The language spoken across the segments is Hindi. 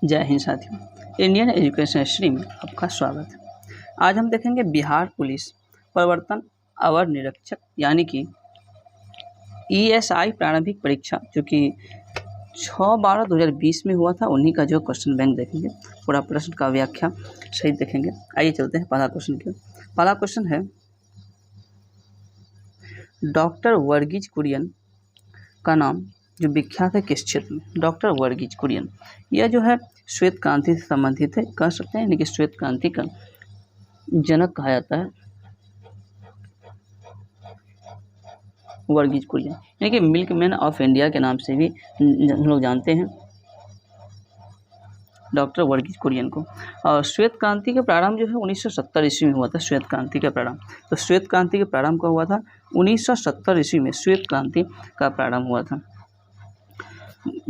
जय हिंद साथियों, इंडियन एजुकेशन हिस्ट्री में आपका स्वागत है। आज हम देखेंगे बिहार पुलिस प्रवर्तन अवर निरीक्षक यानी कि ESI प्रारंभिक परीक्षा जो कि 6/12/2020 में हुआ था, उन्हीं का जो क्वेश्चन बैंक देखेंगे। पूरा प्रश्न का व्याख्या सही देखेंगे। आइए चलते हैं पहला क्वेश्चन की। पहला क्वेश्चन है, डॉक्टर वर्गीज कुरियन का नाम जो विख्यात है किस क्षेत्र में? डॉक्टर वर्गीज कुरियन, यह जो है श्वेत क्रांति से संबंधित है, कह सकते हैं, यानी कि श्वेत क्रांति का जनक कहा जाता है वर्गीज कुरियन, यानी कि मिल्कमैन ऑफ इंडिया के नाम से भी हम लोग जानते हैं डॉक्टर वर्गीज कुरियन को। और श्वेत क्रांति का प्रारंभ जो है 1970 ईस्वी में हुआ था। श्वेत क्रांति का प्रारंभ, तो श्वेत क्रांति का प्रारंभ कब हुआ था? 1970 ईस्वी में श्वेत क्रांति का प्रारंभ हुआ था।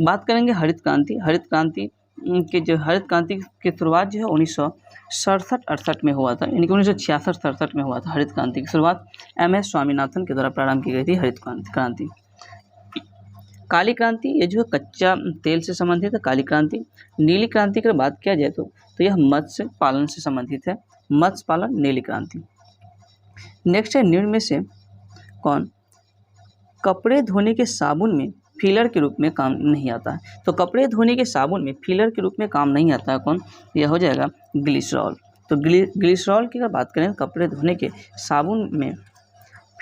बात करेंगे हरित क्रांति। हरित क्रांति की शुरुआत जो है 1967-68 में हुआ था, यानी कि 1966-67 में हुआ था। हरित क्रांति की शुरुआत MS स्वामीनाथन के द्वारा प्रारंभ की गई थी हरित क्रांति। काली क्रांति, ये जो है कच्चा तेल से संबंधित है काली क्रांति। नीली क्रांति की बात किया जाए तो यह मत्स्य पालन से संबंधित है, मत्स्य पालन नीली क्रांति। नेक्स्ट है, निम्न में से कौन कपड़े धोने के साबुन में फिलर के रूप में काम नहीं आता है? तो कपड़े धोने के साबुन में फिलर के रूप में काम नहीं आता है कौन? यह हो जाएगा ग्लिसरॉल। तो ग्लिसरॉल की अगर बात करें, कपड़े धोने के साबुन में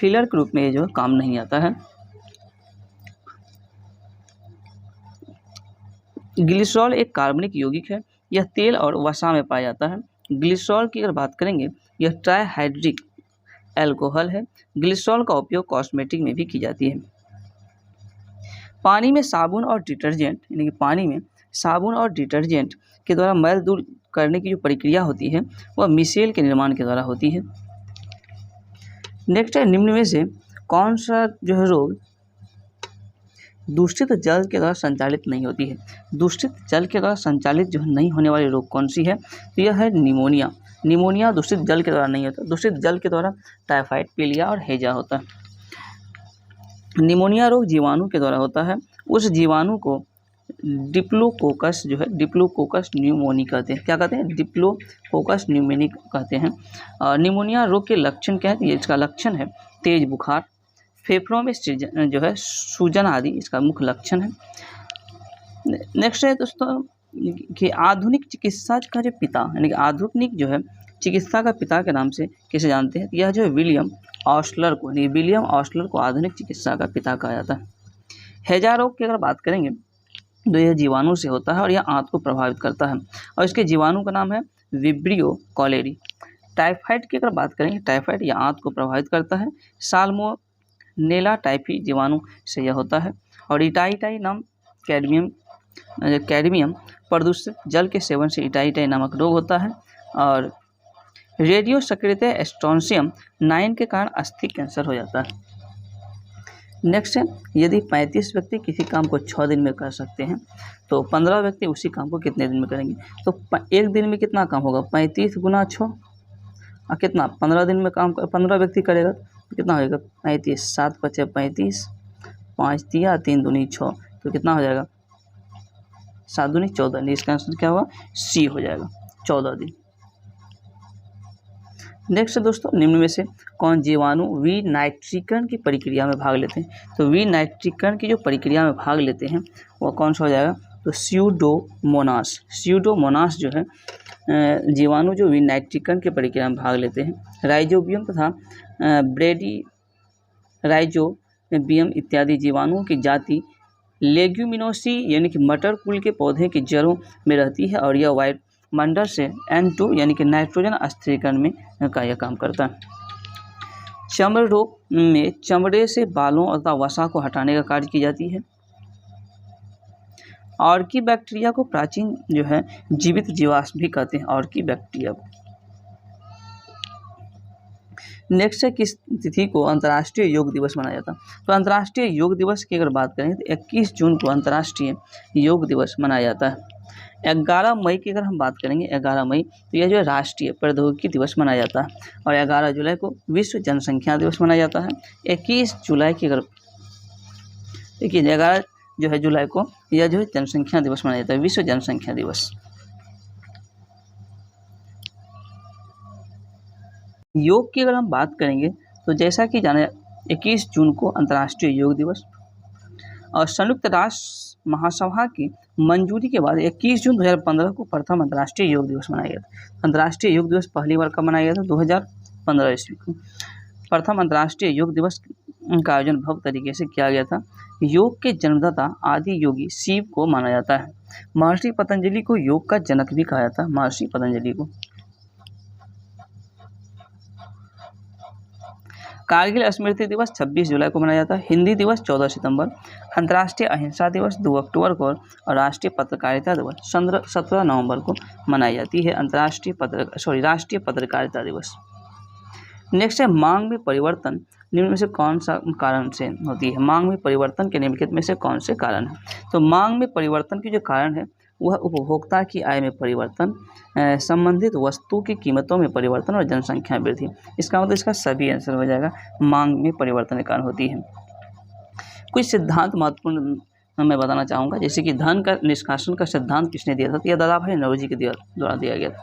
फिलर के रूप में ये जो काम नहीं आता है। ग्लिसरॉल एक कार्बनिक यौगिक है, यह तेल और वसा में पाया जाता है। ग्लिसरॉल की अगर बात करेंगे, यह ट्राइहाइड्रिक एल्कोहल है। ग्लिसरॉल का उपयोग कॉस्मेटिक में भी की जाती है। पानी में साबुन और डिटर्जेंट, यानी कि पानी में साबुन और डिटर्जेंट के द्वारा मैल दूर करने की जो प्रक्रिया होती है वह मिसेल के निर्माण के द्वारा होती है। नेक्स्ट है, निम्न में से कौन सा जो है रोग दूषित जल के द्वारा संचालित नहीं होती है? दूषित जल के द्वारा संचालित जो नहीं होने वाली रोग कौन सी है? तो यह है निमोनिया। निमोनिया दूषित जल के द्वारा नहीं होता। दूषित जल के द्वारा टाइफाइड, पीलिया और हैजा होता है। निमोनिया रोग जीवाणु के द्वारा होता है। उस जीवाणु को डिप्लोकोकस जो है डिप्लोकोकस न्यूमोनी कहते हैं। क्या कहते हैं? डिप्लोकोकस न्यूमोनी कहते हैं। निमोनिया रोग के लक्षण क्या है? इसका लक्षण है तेज बुखार, फेफड़ों में जो है सूजन आदि इसका मुख्य लक्षण है। नेक्स्ट है दोस्तों कि आधुनिक चिकित्सा का जो पिता, यानी कि आधुनिक जो है चिकित्सा का पिता के नाम से किसे जानते हैं? यह जो है विलियम ऑस्लर को आधुनिक चिकित्सा का पिता कहा जाता है। हैजा रोग की अगर बात करेंगे तो यह जीवाणु से होता है और यह आंत को प्रभावित करता है और इसके जीवाणु का नाम है विब्रियो कॉलेरी। टाइफाइड की अगर बात करेंगे, टाइफाइड यह आंत को प्रभावित करता है। साल्मोनेला टाइफी जीवाणु से यह होता है। और इटाइटाई नाम कैडमियम प्रदूषित जल के सेवन से इटाइटाई नामक रोग होता है। और रेडियो सक्रिय स्ट्रोंशियम 9 के कारण अस्थि कैंसर हो जाता है। नेक्स्ट है, यदि 35 व्यक्ति किसी काम को 6 दिन में कर सकते हैं तो 15 व्यक्ति उसी काम को कितने दिन में करेंगे? तो एक दिन में कितना काम होगा? 35 × 6 और कितना 15 दिन में काम 15 व्यक्ति करेगा तो कितना होगा? 35, 7 × 5 = 35, 5 × 3 = 6, तो कितना हो जाएगा? 7 × 2 = 14। इसका आंसर क्या होगा? C हो जाएगा, 14 दिन। नेक्स्ट दोस्तों, निम्न में से कौन जीवाणु विनाइट्रीकरण की प्रक्रिया में भाग लेते हैं? तो विनाइट्रीकरण की जो प्रक्रिया में भाग लेते हैं वह कौन सा हो जाएगा? तो स्यूडोमोनास जो है जीवाणु जो विनाइट्रीकरण की प्रक्रिया में भाग लेते हैं। राइजोबियम तथा राइजोबियम इत्यादि जीवाणुओं की जाति लेग्यूमिनोसी यानी कि मटर कुल के पौधे की जड़ों में रहती है और यह वायुमंडल से N2 यानी कि नाइट्रोजन स्थिरीकरण में का यह काम करता है। चमड़ रोग में चमड़े से बालों अथवा वसा को हटाने का कार्य की जाती है। ऑर्की बैक्टीरिया को प्राचीन जो है जीवित जीवाश्म भी कहते हैं, ऑर्की बैक्टीरिया को। नेक्स्ट है, किस तिथि को अंतर्राष्ट्रीय योग दिवस मनाया जाता है? तो अंतर्राष्ट्रीय योग दिवस की अगर बात करें तो 21 जून को अंतर्राष्ट्रीय योग दिवस मनाया जाता है। 11 मई की अगर हम बात करेंगे, 11 मई तो यह जो है राष्ट्रीय प्रौद्योगिकी दिवस मनाया जाता है। और 11 जुलाई को विश्व जनसंख्या दिवस मनाया जाता है। 21 जुलाई की अगर देखिए 11 जो है जुलाई को यह जो है जनसंख्या दिवस मनाया जाता है, विश्व जनसंख्या दिवस। योग की अगर हम बात करेंगे तो जैसा कि जाना 21 जून को अंतर्राष्ट्रीय योग दिवस और संयुक्त राष्ट्र महासभा की मंजूरी के बाद 21 जून 2015 को प्रथम अंतर्राष्ट्रीय योग दिवस मनाया गया था। अंतर्राष्ट्रीय योग दिवस पहली बार कब मनाया गया था? 2015 ईस्वी को प्रथम अंतर्राष्ट्रीय योग दिवस का आयोजन भव्य तरीके से किया गया था। योग के जन्मदाता आदि योगी शिव को माना जाता है। महर्षि पतंजलि को योग का जनक भी कहा जाता है। महर्षि पतंजलि को कारगिल स्मृति दिवस 26 जुलाई को मनाया जाता है। हिंदी दिवस 14 सितंबर, अंतर्राष्ट्रीय अहिंसा दिवस 2 अक्टूबर को और राष्ट्रीय पत्रकारिता दिवस 17 नवंबर को मनाई जाती है। राष्ट्रीय पत्रकारिता दिवस। नेक्स्ट है मांग में परिवर्तन निम्न में से कौन सा कारण से होती है? मांग में परिवर्तन के निम्नलिखित में से कौन से कारण है? तो मांग में परिवर्तन की जो कारण है वह उपभोक्ता की आय में परिवर्तन, संबंधित वस्तु की कीमतों में परिवर्तन और जनसंख्या वृद्धि। इसका मतलब इसका सभी आंसर हो जाएगा। मांग में परिवर्तन के कारण होती है। कुछ सिद्धांत महत्वपूर्ण मैं बताना चाहूँगा, जैसे कि धन का निष्कासन का सिद्धांत किसने दिया था? तो यह दादाभाई नौरोजी के द्वारा दिया गया था।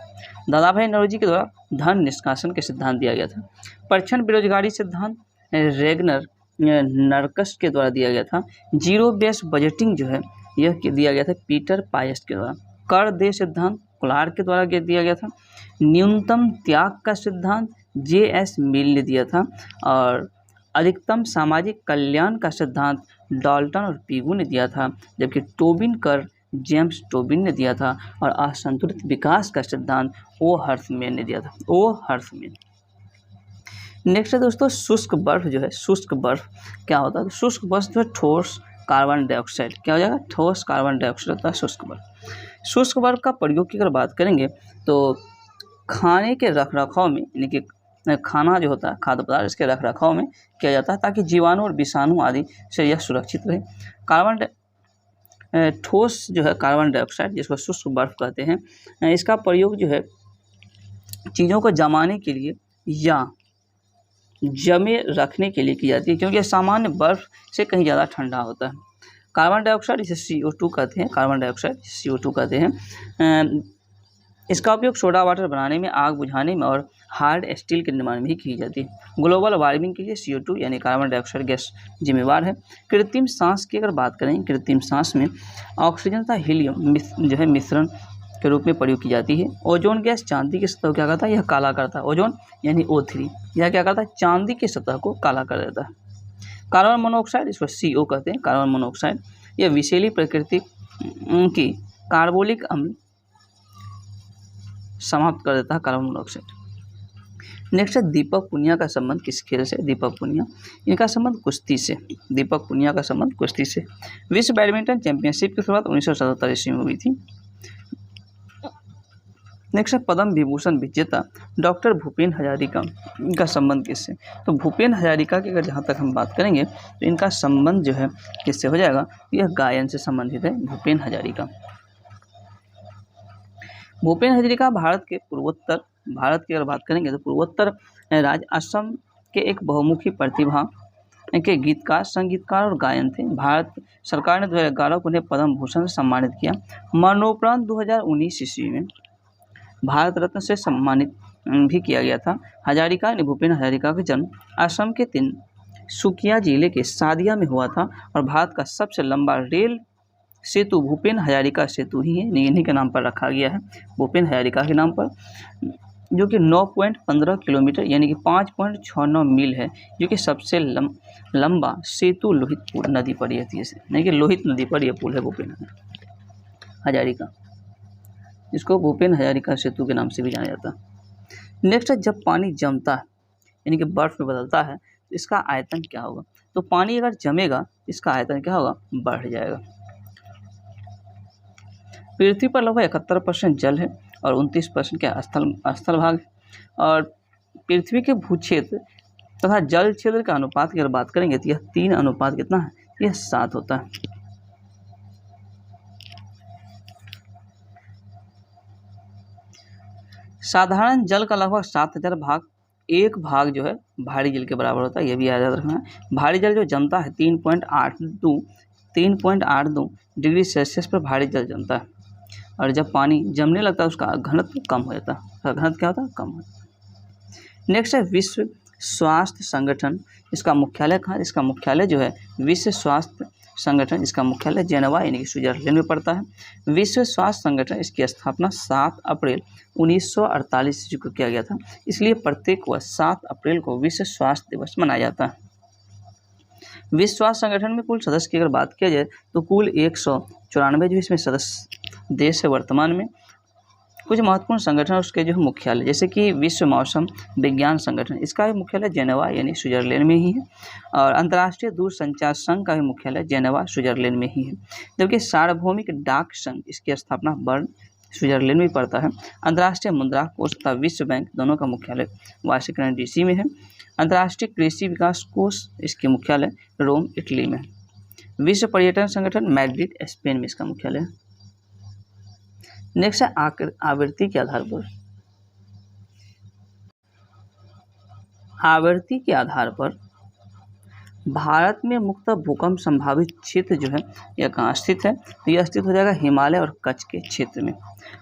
दादाभाई नौरोजी के द्वारा धन निष्कासन के सिद्धांत दिया गया था। परछन बेरोजगारी सिद्धांत रेगनर नर्कस के द्वारा दिया गया था। जीरो बेस बजटिंग जो है यह दिया गया था पीटर पायस्ट के द्वारा। कर दे सिद्धांत क्लार्क के द्वारा दिया गया था। न्यूनतम त्याग का सिद्धांत J.S. मिल ने दिया था। और अधिकतम सामाजिक कल्याण का सिद्धांत डाल्टन और पीगू ने दिया था, जबकि टोबिन कर जेम्स टोबिन ने दिया था। और असंतुलित विकास का सिद्धांत ओ हर्थमैन ने दिया था। ओ हर्थमैन। नेक्स्ट है दोस्तों शुष्क बर्फ जो है, शुष्क बर्फ क्या होता है? तो शुष्क बर्फ जो है ठोस कार्बन डाइऑक्साइड, क्या हो जाएगा? ठोस कार्बन डाइऑक्साइड होता है शुष्क बर्फ। शुष्क बर्फ का प्रयोग की अगर बात करेंगे तो खाने के रखरखाव में, यानी कि खाना जो होता है खाद्य पदार्थ, इसके रखरखाव में किया जाता है ताकि जीवाणु और विषाणु आदि से यह सुरक्षित रहे। ठोस जो है कार्बन डाइऑक्साइड जिसको शुष्क बर्फ कहते हैं, इसका प्रयोग जो है चीज़ों को जमाने के लिए या जमे रखने के लिए की जाती है, क्योंकि यह सामान्य बर्फ से कहीं ज़्यादा ठंडा होता है। कार्बन डाइऑक्साइड इसे CO2 कहते हैं। कार्बन डाइऑक्साइड CO2 कहते हैं। इसका उपयोग सोडा वाटर बनाने में, आग बुझाने में और हार्ड स्टील के निर्माण में भी की जाती है। ग्लोबल वार्मिंग के लिए CO2 यानी कार्बन डाइऑक्साइड गैस जिम्मेवार है। कृत्रिम सांस की अगर बात करें, कृत्रिम सांस में ऑक्सीजन तथा हीलियम जो है मिश्रण के रूप में प्रयोग की जाती है। ओजोन गैस चांदी की सतह को क्या करता है? यह काला करता है। ओजोन यानी O3 यह क्या करता है? चांदी की सतह को काला कर देता है। कार्बन मोनोऑक्साइड इसको CO कहते हैं। कार्बन मोनोऑक्साइड यह विषैली प्रकृति की कार्बोलिक अम्ल समाप्त कर देता है, कार्बन मोनोऑक्साइड। नेक्स्ट है दीपक पुनिया का संबंध किस खेल से? दीपक पुनिया, इनका संबंध कुश्ती से। दीपक पुनिया का संबंध कुश्ती से। विश्व बैडमिंटन चैंपियनशिप की शुरुआत 1977 ईस्वी में हुई थी। नेक्स्ट है पद्म विभूषण विजेता डॉक्टर भूपेन हजारिका का संबंध किससे? तो भूपेन हजारिका की अगर जहाँ तक हम बात करेंगे तो इनका संबंध जो है किससे हो जाएगा? यह गायन से संबंधित है। भूपेन हजारिका। भूपेन हजारिका भारत की अगर बात करेंगे तो पूर्वोत्तर राज्य असम के एक बहुमुखी प्रतिभा के गीतकार, संगीतकार और गायन थे। भारत सरकार ने 2011 को उन्हें पद्म भूषण से सम्मानित किया। मरणोपरांत 2019 ईस्वी में भारत रत्न से सम्मानित भी किया गया था। हजारिका ने भूपेन हजारिका का जन्म असम के तिनसुकिया जिले के सादिया में हुआ था और भारत का सबसे लंबा रेल सेतु भूपेन हजारिका सेतु ही है, इन्हीं के नाम पर रखा गया है, भूपेन हजारिका के नाम पर, जो कि 9.15 किलोमीटर यानी कि 5.69 मील है, जो कि सबसे लंबा सेतु लोहित नदी पर यह थी, यानी कि लोहित नदी पर यह पुल है भूपेन हजारिका, इसको भूपेन हजारिका सेतु के नाम से भी जाना जाता है। नेक्स्ट है जब पानी जमता है यानी कि बर्फ में बदलता है तो इसका आयतन क्या होगा? तो पानी अगर जमेगा इसका आयतन क्या होगा? बढ़ जाएगा। पृथ्वी पर लगभग 71% जल है और 29% क्या स्थल भाग है। और पृथ्वी के भूक्षेत्र तथा जल क्षेत्र का अनुपात की अगर बात करेंगे तो यह 3 अनुपात कितना है? यह 7 होता है। साधारण जल का लगभग 7000 भाग 1 भाग जो है भारी जल के बराबर होता है, यह भी याद रखना है। भारी जल जो जमता है 3.82 डिग्री सेल्सियस पर भारी जल जमता है, और जब पानी जमने लगता है उसका घनत्व कम हो जाता है। घनत्व क्या होता है? कम होता है। नेक्स्ट है विश्व स्वास्थ्य संगठन, इसका मुख्यालय कहाँ, इसका मुख्यालय जो है विश्व स्वास्थ्य संगठन, इसका मुख्यालय जेनेवा यानी कि स्विट्जरलैंड में पड़ता है। विश्व स्वास्थ्य संगठन इसकी स्थापना 7 अप्रैल 1948 ईस्वी को किया गया था, इसलिए प्रत्येक वर्ष 7 अप्रैल को विश्व स्वास्थ्य दिवस मनाया जाता है। विश्व स्वास्थ्य संगठन में कुल सदस्य की अगर बात किया जाए तो कुल 194 जो इसमें सदस्य देश है वर्तमान में। कुछ महत्वपूर्ण संगठन उसके जो है मुख्यालय, जैसे कि विश्व मौसम विज्ञान संगठन, इसका भी मुख्यालय जेनेवा यानी स्विट्जरलैंड में ही है। और अंतर्राष्ट्रीय दूरसंचार संघ का भी मुख्यालय जेनेवा स्विट्जरलैंड में ही है। जबकि सार्वभौमिक डाक संघ इसकी स्थापना बर्न स्विट्जरलैंड में पड़ता है। अंतर्राष्ट्रीय मुद्रा कोष तथा विश्व बैंक दोनों का मुख्यालय वाशिंगटन DC में है। अंतर्राष्ट्रीय कृषि विकास कोष इसके मुख्यालय रोम इटली में। विश्व पर्यटन संगठन मैड्रिड स्पेन में इसका मुख्यालय है। नेक्स्ट है आवृत्ति के आधार पर। आवृत्ति के आधार पर भारत में मुख्यतः भूकंप संभावित क्षेत्र जो है यह कहाँ स्थित है, तो यह स्थित हो जाएगा हिमालय और कच्छ के क्षेत्र में।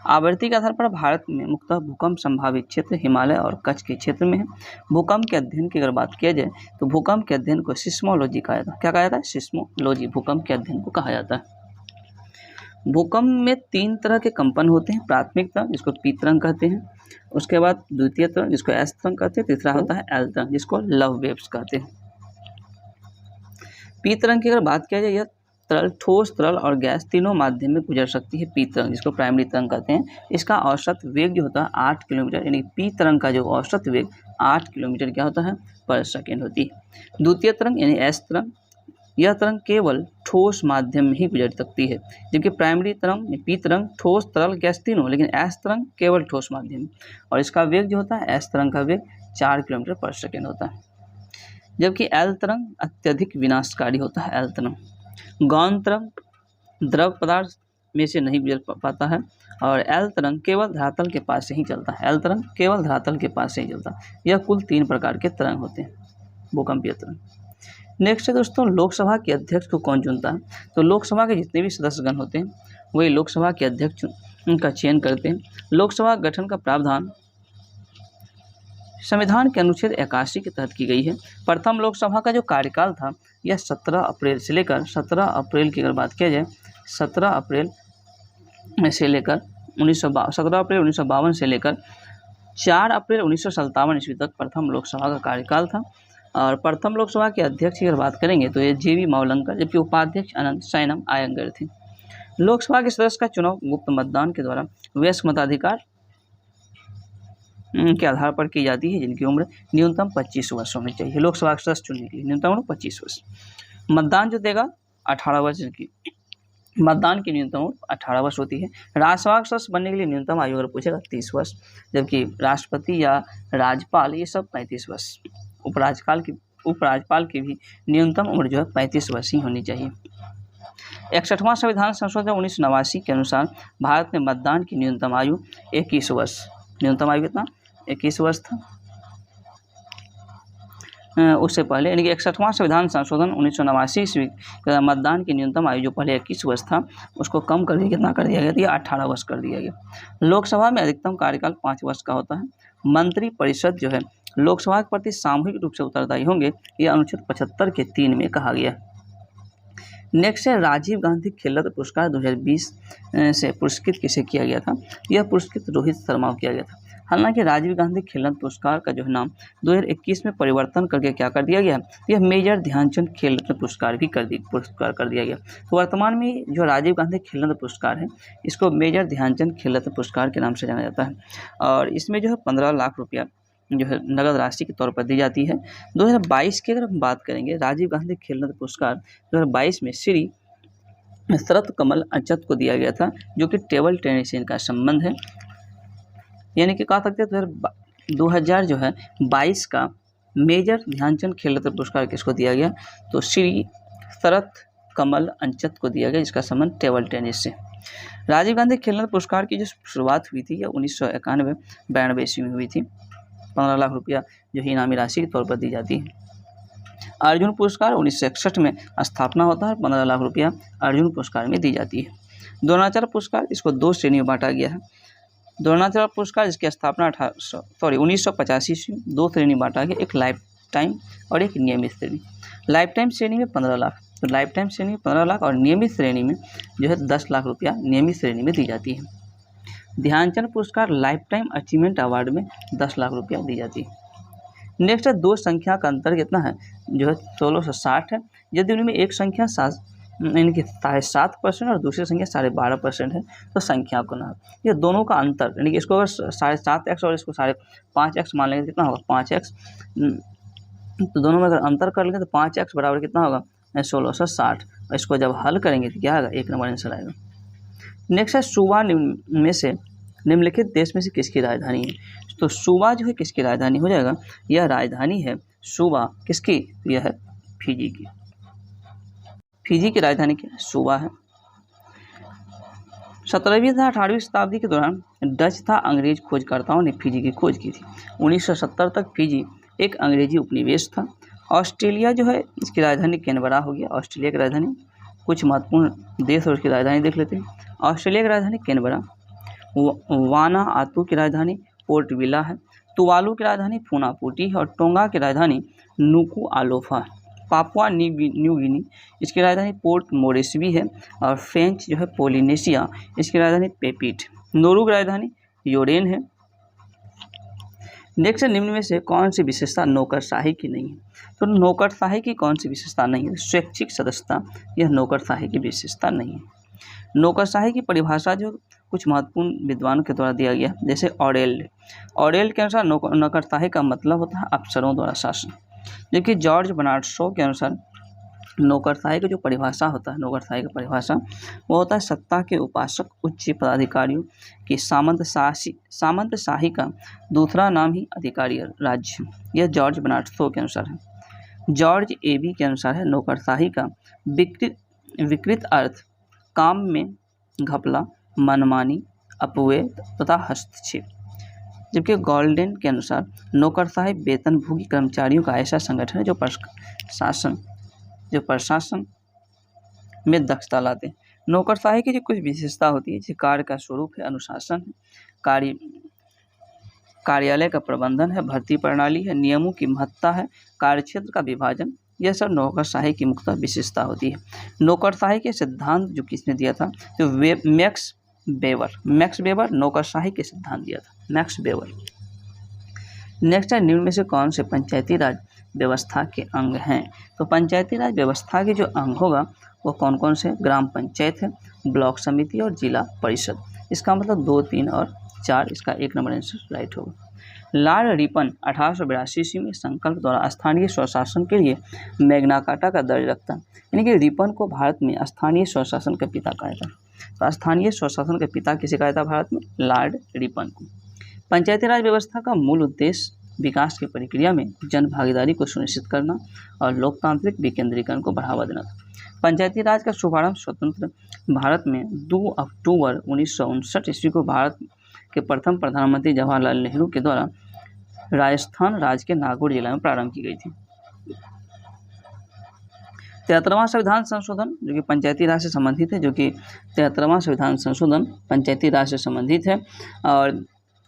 आवृत्ति के आधार पर भारत में मुख्यतः भूकंप संभावित क्षेत्र हिमालय और कच्छ के क्षेत्र में है। भूकंप के अध्ययन की अगर बात किया जाए तो भूकंप के अध्ययन को सिस्मोलॉजी कहा जाता है। क्या कहा जाता है? सिस्मोलॉजी, भूकंप के अध्ययन को कहा जाता है। भूकंप में 3 तरह के कंपन होते हैं। प्राथमिक तरंग जिसको पी तरंग कहते हैं, उसके बाद द्वितीय तरंग जिसको एस तरंग कहते हैं, तीसरा होता है एल तरंग जिसको लव वेव्स कहते हैं। पी तरंग की अगर बात किया जाए, यह तरल, ठोस, तरल और गैस तीनों माध्यम में गुजर सकती है। पी तरंग जिसको प्राइमरी तरंग कहते हैं, इसका औसत वेग जो होता है 8 किलोमीटर, यानी पी तरंग का जो औसत वेग 8 किलोमीटर क्या होता है पर सेकेंड होती है। द्वितीय तरंग यानी एस तरंग, यह तरंग केवल ठोस माध्यम में ही गुजर सकती है, जबकि प्राइमरी तरंग पी तरंग ठोस, तरल, गैस तीनों, लेकिन एस तरंग केवल ठोस माध्यम, और इसका वेग जो होता है एस तरंग का वेग 4 किलोमीटर पर सेकेंड होता है। जबकि एल तरंग अत्यधिक विनाशकारी होता है। एल तरंग गौण तरंग द्रव पदार्थ में से नहीं गुजर पाता है, और एल तरंग केवल धरातल के पास से ही चलता है। एल तरंग केवल धरातल के पास से ही चलता है। यह कुल 3 प्रकार के तरंग होते हैं भूकंपीय तरंग। नेक्स्ट है दोस्तों, लोकसभा के अध्यक्ष को कौन चुनता है? तो लोकसभा के जितने भी सदस्यगण होते हैं वही लोकसभा के अध्यक्ष का चयन करते हैं। लोकसभा गठन का प्रावधान संविधान के अनुच्छेद 81 के तहत की गई है। प्रथम लोकसभा का जो कार्यकाल था यह 17 अप्रैल से लेकर 17 अप्रैल की अगर बात किया जाए 17 अप्रैल से लेकर 1952 से लेकर 4 अप्रैल 1957 ईस्वी तक प्रथम लोकसभा का कार्यकाल था। और प्रथम लोकसभा के अध्यक्ष की अगर बात करेंगे तो ये JV मावलंकर, जबकि उपाध्यक्ष अनंत सैनम आयंगर थे। लोकसभा के सदस्य का चुनाव गुप्त मतदान के द्वारा वयस्क मताधिकार के आधार पर की जाती है, जिनकी उम्र न्यूनतम 25 वर्ष होनी चाहिए। लोकसभा के सदस्य चुनने के लिए न्यूनतम उम्र 25 वर्ष। मतदान जो देगा 18 वर्ष की, मतदान की न्यूनतम उम्र 18 वर्ष होती है। राज्यसभा के सदस्य बनने के लिए न्यूनतम आयु अगर पूछेगा 30 वर्ष, जबकि राष्ट्रपति या राज्यपाल ये सब 35 वर्ष। उपराज्यपाल की भी न्यूनतम उम्र जो है 35 वर्ष ही होनी चाहिए। 61वां संविधान संशोधन 1989 के अनुसार भारत में मतदान की न्यूनतम आयु 21 वर्ष, न्यूनतम आयु कितना 21 वर्ष था उससे पहले, यानी कि 61वां संविधान संशोधन 1989 ईस्वी मतदान की न्यूनतम आयु जो पहले 21 वर्ष था उसको कम कर दिया, कितना कर दिया गया? 18 वर्ष कर दिया गया। लोकसभा में अधिकतम कार्यकाल 5 वर्ष का होता है। मंत्री परिषद जो है लोकसभा के प्रति सामूहिक रूप से उत्तरदायी होंगे, यह अनुच्छेद 75 के 3 में कहा गया। नेक्स्ट है राजीव गांधी खेल रत्न पुरस्कार 2020 से पुरस्कृत किसे किया गया था? यह पुरस्कृत रोहित शर्मा को किया गया था। हालांकि राजीव गांधी खेल रत्न पुरस्कार का जो है नाम 2021 में परिवर्तन करके क्या कर दिया गया? यह मेजर ध्यानचंद खेल रत्न पुरस्कार भी कर दिया गया। तो वर्तमान में जो राजीव गांधी खेल रत्न पुरस्कार है इसको मेजर ध्यानचंद खेल रत्न पुरस्कार के नाम से जाना जाता है, और इसमें जो है 15 लाख रुपया जो है नगद राशि के तौर पर दी जाती है। 2022 की अगर हम बात करेंगे, राजीव गांधी खेल रत्न पुरस्कार 2022 में श्री शरत कमल अचत को दिया गया था, जो कि टेबल टेनिस से इनका संबंध है। यानी कि कह सकते हैं 2022 का मेजर ध्यानचंद खेल रत्न पुरस्कार किसको दिया गया? तो श्री शरत कमल अंचत को दिया गया, जिसका संबंध टेबल टेनिस से। राजीव गांधी खेल रत्न पुरस्कार की जो शुरुआत हुई थी यह 1991-92 ईस्वी में हुई थी। 15 लाख रुपया जो है इनामी राशि के तौर पर दी जाती है। अर्जुन पुरस्कार 1961 में स्थापना होता है, 15 लाख रुपया अर्जुन पुरस्कार में दी जाती है। द्रोणाचार्य पुरस्कार इसको 2 श्रेणी में बांटा गया है। द्रोणाचार्य पुरस्कार जिसकी स्थापना 1985 ईस्वी में 2 श्रेणी बांटा गया, एक लाइफ टाइम और एक नियमित श्रेणी। लाइफ टाइम श्रेणी में 15 लाख, तो लाइफ टाइम श्रेणी में 15 लाख और नियमित श्रेणी में जो है 10 लाख रुपया नियमित श्रेणी में दी जाती है। ध्यानचंद पुरस्कार लाइफ टाइम अचीवमेंट अवार्ड में 10 लाख रुपया दी जाती है। नेक्स्ट है दो संख्या का अंतर कितना है, जो है 1660 है। यदि उनमें एक संख्या यानी कि 7.5% और दूसरी संख्या 12.5% है तो संख्या को ना, ये दोनों का अंतर यानी कि इसको अगर 7.5x और इसको 5.5x मान लेंगे कितना होगा 5x, तो दोनों में अगर अंतर कर लेंगे तो 5x बराबर कितना होगा 1660। और इसको जब हल करेंगे तो क्या आएगा, 1 नंबर आंसर आएगा। नेक्स्ट है सूबा में से निम्नलिखित देश में से किसकी राजधानी है, तो सूबा जो है किसकी राजधानी हो जाएगा, यह राजधानी है सूबा किसकी, यह है फिजी की। फिजी की राजधानी क्या है, सूबा है। 17वीं तथा 18वीं शताब्दी के दौरान डच तथा अंग्रेज खोजकर्ताओं ने फिजी की खोज की थी। 1970 तक फिजी एक अंग्रेजी उपनिवेश था। ऑस्ट्रेलिया जो है इसकी राजधानी कैनबरा हो गया, ऑस्ट्रेलिया की राजधानी। कुछ महत्वपूर्ण देश और उसकी राजधानी देख लेते हैं। ऑस्ट्रेलिया की राजधानी कैनबरा, वानाआतू की राजधानी पोर्ट विला है, तुवालू की राजधानी फूनाफूटी है और टोंगा की राजधानी नुकुआलोफा। पापुआ न्यू गिनी इसकी राजधानी पोर्ट मोरेस्बी है और फ्रेंच जो है पोलिनेशिया इसकी राजधानी पेपिट। नोरू की राजधानी योरेन है। नेक्स्ट निम्न में से कौन सी विशेषता नौकरशाही की नहीं है, तो नौकरशाही की कौन सी विशेषता नहीं है, स्वैच्छिक सदस्यता, यह नौकरशाही की विशेषता नहीं है। नौकरशाही की परिभाषा जो कुछ महत्वपूर्ण विद्वानों के द्वारा दिया गया, जैसे ऑरेल के अनुसार नौकरशाही का मतलब होता है अफसरों द्वारा शासन, जबकि जॉर्ज बर्नार्ड शॉ के अनुसार नौकरशाही की जो परिभाषा होता है, नौकरशाही का परिभाषा वो होता है सत्ता के उपासक उच्च पदाधिकारियों की सामंतशाही का दूसरा नाम ही अधिकारी राज्य। यह जॉर्ज बर्नार्ड शॉ के अनुसार है। जॉर्ज एबी के अनुसार है नौकरशाही का विकृत अर्थ काम में घपला, मनमानी, अपव्यय तथा हस्तक्षेप, जबकि गोल्डन के अनुसार नौकरशाही वेतनभोगी कर्मचारियों का ऐसा संगठन है जो प्रशासन में दक्षता लाते हैं। नौकरशाही की जो कुछ विशेषता होती है, जैसे कार्य का स्वरूप है अनुशासन, कार्यालय का प्रबंधन है, भर्ती प्रणाली है, नियमों की महत्ता है, कार्यक्षेत्र का विभाजन, यह सब नौकरशाही की मुख्य विशेषता होती है। नौकरशाही के सिद्धांत जो किसने दिया था, तो मैक्स वेबर नौकरशाही के सिद्धांत दिया था, मैक्स वेबर। नेक्स्ट है निम्न में से कौन से पंचायती राज व्यवस्था के अंग हैं, तो पंचायती राज व्यवस्था के जो अंग होगा वो कौन कौन से, ग्राम पंचायत है, ब्लॉक समिति और जिला परिषद। इसका मतलब 2, 3 और 4, इसका 1 नंबर आंसर राइट होगा। लॉर्ड रिपन 1882 ईस्वी में संकल्प द्वारा स्थानीय स्वशासन के लिए मैग्ना कार्टा का दर्ज रखता है, यानी कि रिपन को भारत में स्थानीय स्वशासन का पिता कहा था। तो स्थानीय स्वशासन के पिता किसे कहा था भारत में, लॉर्ड रिपन को। पंचायती राज व्यवस्था का मूल उद्देश्य विकास की प्रक्रिया में जन भागीदारी को सुनिश्चित करना और लोकतांत्रिक विकेंद्रीकरण को बढ़ावा देना था। पंचायती राज का शुभारंभ स्वतंत्र भारत में 2 अक्टूबर 1959 ईस्वी को भारत के प्रथम प्रधानमंत्री जवाहरलाल नेहरू के द्वारा राजस्थान राज्य के नागौर जिला में प्रारंभ की गई थी। 73वां संविधान संशोधन जो कि पंचायती राज से संबंधित है, जो कि 73वां संविधान संशोधन पंचायती राज से संबंधित है। और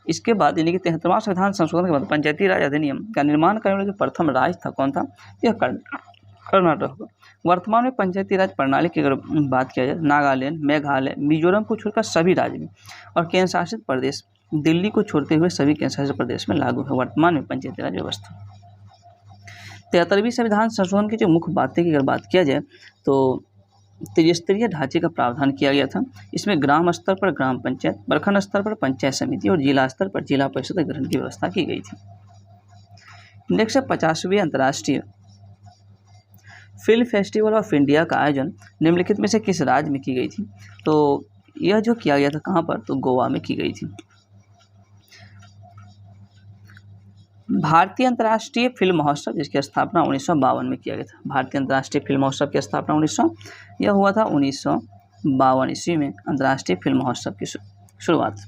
इसके बाद यानी कि 73वां संविधान संशोधन के बाद पंचायती राज अधिनियम का निर्माण करने वाला जो प्रथम राज्य था कौन था, यह कर्नाटक। वर्तमान में पंचायती राज प्रणाली की अगर बात किया जाए, नागालैंड, मेघालय, मिजोरम को छोड़कर सभी राज्य में और केंद्र शासित प्रदेश दिल्ली को छोड़ते हुए सभी केंद्र शासित प्रदेश में लागू है वर्तमान में पंचायती राज व्यवस्था। 73वीं संविधान संशोधन की जो मुख्य बातें की अगर बात किया जाए तो त्रिस्तरीय ढांचे का प्रावधान किया गया था। इसमें ग्राम स्तर पर ग्राम पंचायत, प्रखंड स्तर पर पंचायत समिति और जिला स्तर पर जिला परिषद गठन की व्यवस्था की गई थी। नेक्स्ट है 50वें अंतर्राष्ट्रीय फिल्म फेस्टिवल ऑफ इंडिया का आयोजन निम्नलिखित में से किस राज्य में की गई थी, तो यह जो किया गया था कहाँ पर, तो गोवा में की गई थी। भारतीय अंतर्राष्ट्रीय फिल्म महोत्सव जिसकी स्थापना 1952 में किया गया था। भारतीय अंतर्राष्ट्रीय फिल्म महोत्सव की स्थापना यह हुआ था 1952 ईस्वी में अंतर्राष्ट्रीय फिल्म महोत्सव की शुरुआत।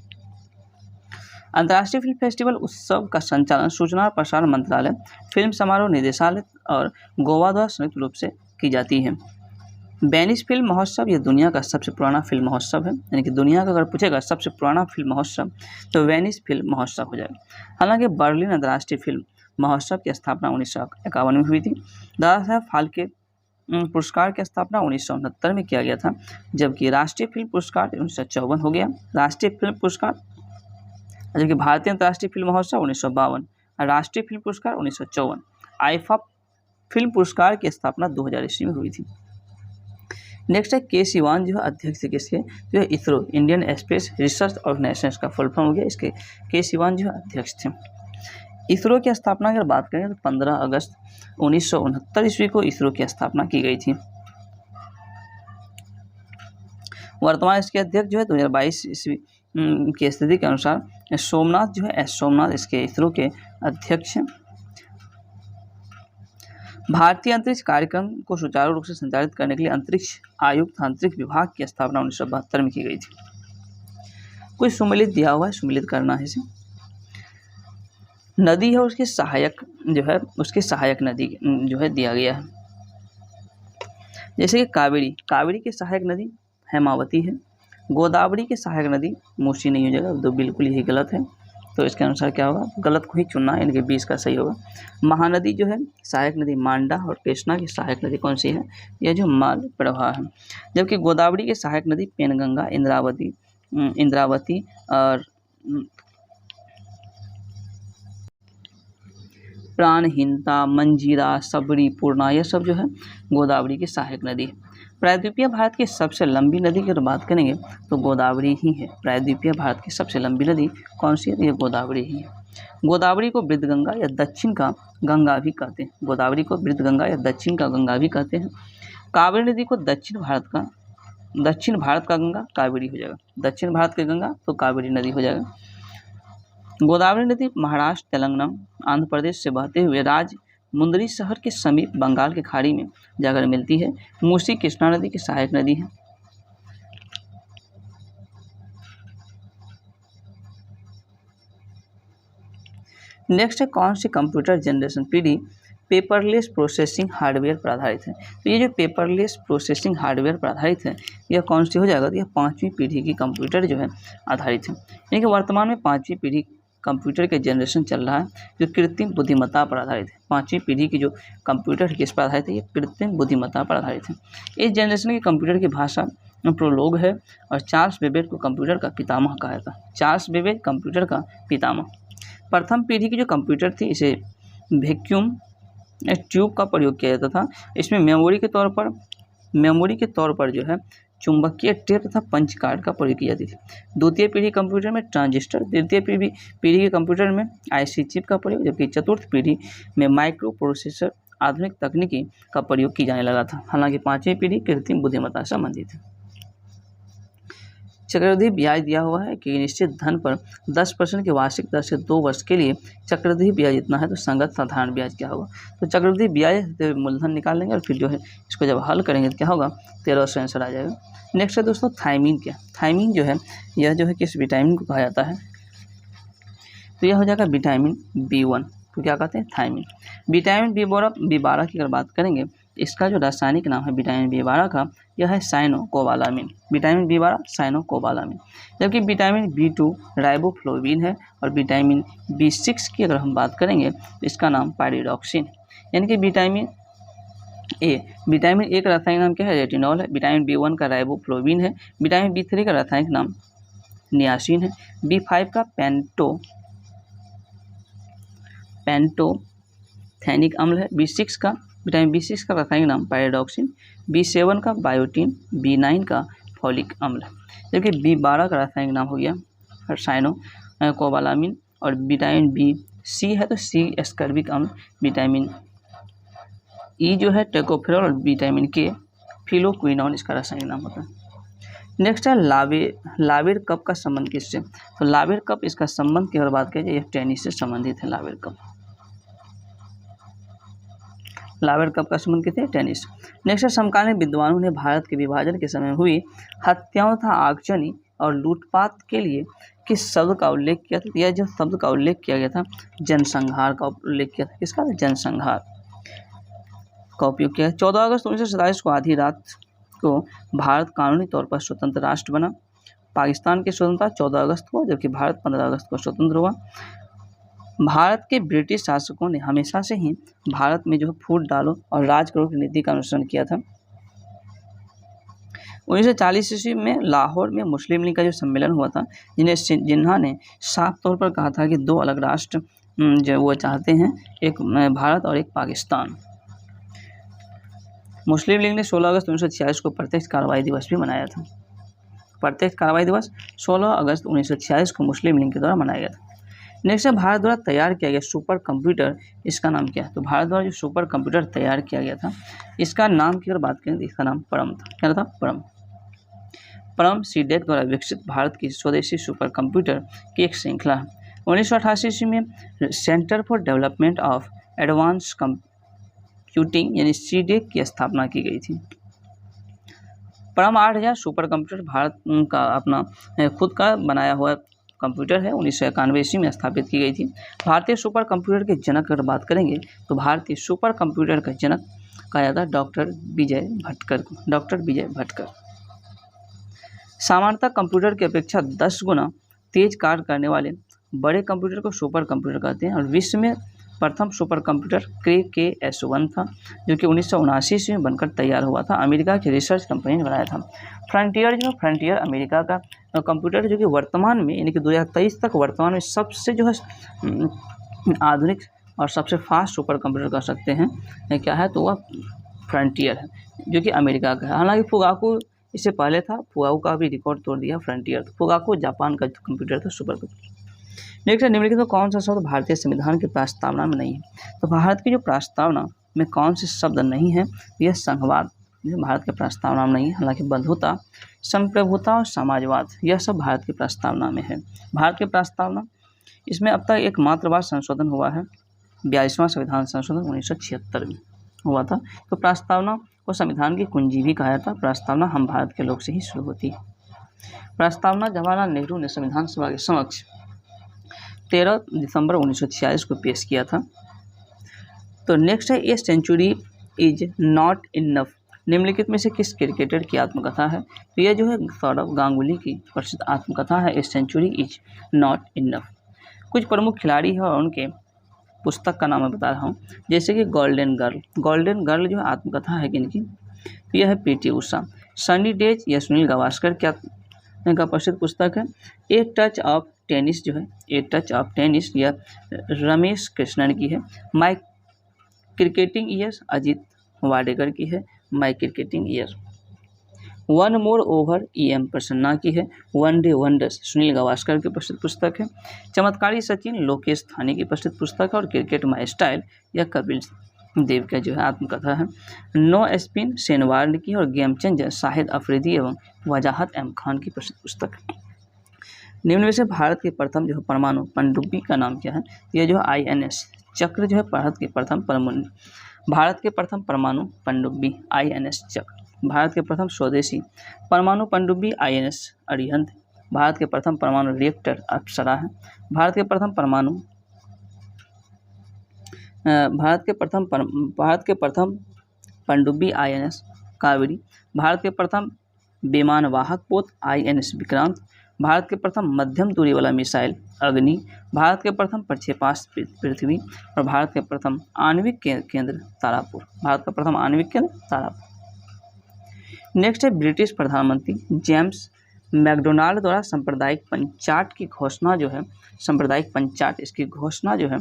अंतर्राष्ट्रीय फिल्म फेस्टिवल उत्सव का संचालन सूचना और प्रसारण मंत्रालय, फिल्म समारोह निदेशालय और गोवा द्वारा संयुक्त रूप से की जाती है। वेनिस फिल्म महोत्सव ये दुनिया का सबसे पुराना फिल्म महोत्सव है, यानी कि दुनिया का अगर पूछेगा सबसे पुराना फिल्म महोत्सव तो वेनिस फिल्म महोत्सव हो जाएगा। हालांकि बर्लिन अंतर्राष्ट्रीय फिल्म महोत्सव की स्थापना 1951 में हुई थी। दादा साहब फाल्के पुरस्कार की स्थापना 1969 में किया गया था, जबकि राष्ट्रीय फिल्म पुरस्कार 1954 हो गया। राष्ट्रीय फिल्म पुरस्कार जबकि भारतीय अंतर्राष्ट्रीय फिल्म महोत्सव 1952, राष्ट्रीय फिल्म पुरस्कार 1954। आईफा फिल्म पुरस्कार की स्थापना 2000 ईस्वी में हुई थी। नेक्स्ट है के सिवान जो है अध्यक्ष थे किसके, जो है ISRO Indian Space Research Organisation का फुल फॉर्म हो गया, इसके के सिवान जो है अध्यक्ष थे। इसरो की स्थापना की अगर बात करें तो 15 अगस्त 1969 ईस्वी को इसरो की स्थापना की गई थी। वर्तमान इसके अध्यक्ष जो है 2022 ईस्वी की स्थिति के अनुसार सोमनाथ जो है एस सोमनाथ इसके इसरो के अध्यक्ष हैं। भारतीय अंतरिक्ष कार्यक्रम को सुचारू रूप से संचालित करने के लिए अंतरिक्ष आयुक्त अंतरिक्ष विभाग की स्थापना 1972 में की गई थी। कोई सुमेलित दिया हुआ है, सुमेलित करना है इसे। नदी है उसके सहायक जो है उसके सहायक नदी जो है दिया गया है, जैसे कि कावेरी के सहायक नदी हेमावती है। गोदावरी के सहायक नदी मूसी नहीं हो जाएगा, तो बिल्कुल यही गलत है, तो इसके अनुसार क्या होगा, गलत को ही चुनना है, इनके 20 का सही होगा। महानदी जो है सहायक नदी मांडा और कृष्णा की सहायक नदी कौन सी है, यह जो माल प्रवाह है। जबकि गोदावरी के सहायक नदी पेनगंगा, इंद्रावती और प्राणहिंता, मंजीरा, सबरी, पूर्णा, यह सब जो है गोदावरी की सहायक नदी है। प्रायद्वीपीय भारत की सबसे लंबी नदी की अगर बात करेंगे तो गोदावरी ही है। प्रायद्वीपीय भारत की सबसे लंबी नदी कौन सी है, ये गोदावरी ही है। गोदावरी को वृद्धगंगा या दक्षिण का गंगा भी कहते हैं। गोदावरी को वृद्धगंगा या दक्षिण का गंगा भी कहते हैं। कावेरी नदी को दक्षिण भारत का गंगा कावेरी हो जाएगा। दक्षिण भारत की गंगा तो कावेरी नदी हो जाएगा। गोदावरी नदी महाराष्ट्र, तेलंगाना, आंध्र प्रदेश से बहते हुए राजमुंदरी शहर के समीप बंगाल की खाड़ी में जाकर मिलती है। मूसी कृष्णा नदी की सहायक नदी है। नेक्स्ट है कौन सी कंप्यूटर जनरेशन पीढ़ी पेपरलेस प्रोसेसिंग हार्डवेयर पर आधारित है। तो ये जो पेपरलेस प्रोसेसिंग हार्डवेयर पर आधारित है यह कौन सी हो जाएगा, तो यह 5वीं पीढ़ी की कंप्यूटर जो है आधारित है। यानी कि वर्तमान में 5वीं पीढ़ी कंप्यूटर के जनरेशन चल रहा है जो कृत्रिम बुद्धिमत्ता पर आधारित है। 5वीं पीढ़ी की जो कंप्यूटर किस पर आधारित है, ये कृत्रिम बुद्धिमत्ता पर आधारित है। इस जनरेशन के कंप्यूटर की भाषा प्रोलोग है और चार्ल्स बेबेज को कंप्यूटर का पितामह कहा जाता है। चार्ल्स बेबेज कंप्यूटर का पितामह। प्रथम पीढ़ी की जो कंप्यूटर थी इसे वैक्यूम ट्यूब का प्रयोग किया जाता था। इसमें मेमोरी के तौर पर जो है चुंबकीय टेप तथा पंच कार्ड का प्रयोग की जाती थी। द्वितीय पीढ़ी कंप्यूटर में ट्रांजिस्टर, तृतीय पीढ़ी के कंप्यूटर में आईसी चिप का प्रयोग, जबकि चतुर्थ पीढ़ी में माइक्रो प्रोसेसर आधुनिक तकनीकी का प्रयोग की जाने लगा था। हालांकि 5वीं पीढ़ी कृत्रिम बुद्धिमत्ता से संबंधित है। चक्रवृद्धि ब्याज दिया हुआ है कि निश्चित धन पर 10% की वार्षिक दर से 2 वर्ष के लिए चक्रवृद्धि ब्याज इतना है, तो संगत साधारण ब्याज क्या होगा, तो चक्रवृद्धि ब्याज मूलधन निकाल लेंगे और फिर जो है इसको जब हल करेंगे तो क्या होगा 1300 आंसर आ जाएगा। नेक्स्ट है दोस्तों थायमीन क्या। थायमीन जो है यह जो है किस विटामिन को कहा जाता है, तो यह हो जाएगा विटामिन B1 को क्या कहते हैं, थायमीन। विटामिन B12 की अगर बात करेंगे इसका जो रासायनिक नाम है विटामिन B12 का यह है साइनोकोबालामिन। Vitamin B12 cyanocobalamin. जबकि विटामिन B2 राइबोफ्लोविन है और विटामिन B6 की अगर हम बात करेंगे तो इसका नाम पायरिडॉक्सिन। यानी कि विटामिन ए का रासायनिक नाम क्या है, रेटिनॉल है। विटामिन B1 का राइबोफ्लोविन है। विटामिन B3 का रासायनिक नाम नियासिन है। B5 का पेंटोथेनिक अम्ल है। विटामिन B6 का रासायनिक नाम पायरिडॉक्सिन। B7 का बायोटीन। B9 का फॉलिक अम्ल है। जबकि B12 का रासायनिक नाम हो गया साइनोकोबालामिन और विटामिन B है तो C एस्कर्बिक अम्ल। विटामिन E जो है टेकोफेरॉल और विटामिन K फिलोक्विनोन इसका रासायनिक नाम होता है। नेक्स्ट है लावेर कप का संबंध किससे, तो लावेर कप इसका संबंध की अगर बात करें यह टेनिस से संबंधित है। लावेर कप का संबंध किससे, टेनिस। नेक्स्ट है समकालीन विद्वानों ने भारत के विभाजन के समय हुई हत्याओं तथा आगजनी और लूटपाट के लिए किस शब्द का उल्लेख किया था, यह जो शब्द का उल्लेख किया गया था जनसंहार का उल्लेख किया था। किसका, जनसंहार का उपयोग किया। 14 अगस्त 1947 को आधी रात को भारत कानूनी तौर पर स्वतंत्र राष्ट्र बना। पाकिस्तान की स्वतंत्रता 14 अगस्त को, जबकि भारत 15 अगस्त को स्वतंत्र हुआ। भारत के ब्रिटिश शासकों ने हमेशा से ही भारत में जो है फूट डालो और राज करो की नीति का अनुसरण किया था। 1940 ईस्वी में लाहौर में मुस्लिम लीग का जो सम्मेलन हुआ था, जिन्होंने साफ तौर पर कहा था कि दो अलग राष्ट्र जो वो चाहते हैं, एक भारत और एक पाकिस्तान। मुस्लिम लीग ने 16 अगस्त 1946 को प्रत्यक्ष कार्रवाई दिवस भी मनाया था। प्रत्यक्ष कार्रवाई दिवस 16 अगस्त 1946 को मुस्लिम लीग के द्वारा मनाया गया था। नेक्स्ट है भारत द्वारा तैयार किया गया सुपर कंप्यूटर, इसका नाम क्या है? तो भारत द्वारा जो सुपर कंप्यूटर तैयार किया गया था, इसका नाम की अगर बात करें तो इसका नाम परम था। क्या था? परम। परम सीडेक द्वारा विकसित भारत की स्वदेशी सुपर कंप्यूटर की एक श्रृंखला है। 1988 ईस्वी में centre for development of advance computing यानी सीडेक की स्थापना की गई थी। परम 8000 सुपर कंप्यूटर भारत का अपना खुद का बनाया हुआ कंप्यूटर है। 1991 ईस्वी में स्थापित की गई थी। भारतीय सुपर कंप्यूटर के जनक अगर बात करेंगे तो भारतीय सुपर कंप्यूटर का जनक कहा जाता है डॉक्टर विजय भटकर को। डॉक्टर विजय भटकर सामान्यतः कंप्यूटर की अपेक्षा 10 गुना तेज कार्य करने वाले बड़े कंप्यूटर को सुपर कंप्यूटर कहते हैं। और विश्व में प्रथम सुपर कंप्यूटर KS1 था, जो कि 1979 ईस्वी में बनकर तैयार हुआ था। अमेरिका की रिसर्च कंपनी ने बनाया था। फ्रंटियर अमेरिका का कंप्यूटर, जो कि वर्तमान में यानी कि 2023 तक वर्तमान में सबसे जो है आधुनिक और सबसे फास्ट सुपर कंप्यूटर कह सकते हैं क्या है, तो वह फ्रंटियर है, जो कि अमेरिका का है। हालांकि फुगाकू इससे पहले था, फुगाकू का भी रिकॉर्ड तोड़ दिया फ्रंटियर। फुगाकू जापान का कंप्यूटर था, सुपर कंप्यूटर। नेक्स्ट निम्नलिखित में कौन सा शब्द भारतीय संविधान की प्रस्तावना में नहीं है? तो भारत की जो प्रस्तावना में कौन से शब्द नहीं है? यह संघवाद भारत के प्रस्तावना में नहीं है। हालांकि बंधुता, संप्रभुता और समाजवाद यह सब भारत की प्रस्तावना में है। भारत की प्रस्तावना इसमें अब तक एकमात्र बार संशोधन हुआ है, 42वां संविधान संशोधन 1976 में हुआ था। तो प्रस्तावना को संविधान की कुंजी भी कहा जाता है। प्रस्तावना हम भारत के लोग से ही शुरू होती है। प्रस्तावना जवाहरलाल नेहरू ने संविधान सभा के समक्ष 13 दिसंबर 1946 को पेश किया था। तो नेक्स्ट है a century is not enough, निम्नलिखित में से किस क्रिकेटर की आत्मकथा है? तो यह जो है सौरव गांगुली की प्रसिद्ध आत्मकथा है, a century is not enough. कुछ प्रमुख खिलाड़ी हैं और उनके पुस्तक का नाम मैं बता रहा हूँ, जैसे कि गोल्डन गर्ल जो है आत्मकथा है किनकी? तो यह है PT उषा। सनी डेज या सुनील गावस्कर क्या का प्रसिद्ध पुस्तक है, ए टच ऑफ टेनिस जो है, ए टच ऑफ टेनिस यह रमेश कृष्णन की है। My cricketing years Ajit Wadekar की है, my cricketing year. One more over EM Prasanna की है। One day wonders Sunil Gavaskar की प्रसिद्ध पुस्तक है। चमत्कारी सचिन लोकेश थानी की प्रसिद्ध पुस्तक है। और क्रिकेट माई स्टाइल यह कपिल देव का जो है आत्मकथा है। नो स्पिन सेनवार की और गेम चेंजर शाहिद अफरीदी एवं वजाहत M खान की प्रसिद्ध पुस्तक है। निम्न में से भारत के प्रथम जो है परमाणु पनडुब्बी का नाम क्या है? यह जो है INS चक्र जो है भारत के प्रथम परमाणु पनडुब्बी INS चक्र। भारत के प्रथम स्वदेशी परमाणु पनडुब्बी INS अरिहंत। भारत के प्रथम परमाणु रिएक्टर अप्सरा है। भारत के प्रथम पनडुब्बी INS कावेरी। भारत के प्रथम विमान वाहक पोत INS विक्रांत। भारत के प्रथम मध्यम दूरी वाला मिसाइल अग्नि। भारत के प्रथम प्रक्षेपास्त्र पृथ्वी। और भारत के प्रथम आणविक केंद्र तारापुर। भारत का प्रथम आणविक केंद्र तारापुर। नेक्स्ट है ब्रिटिश प्रधानमंत्री जेम्स मैकडोनाल्ड द्वारा सांप्रदायिक पंचाट की घोषणा जो है, सांप्रदायिक पंचाट इसकी घोषणा जो है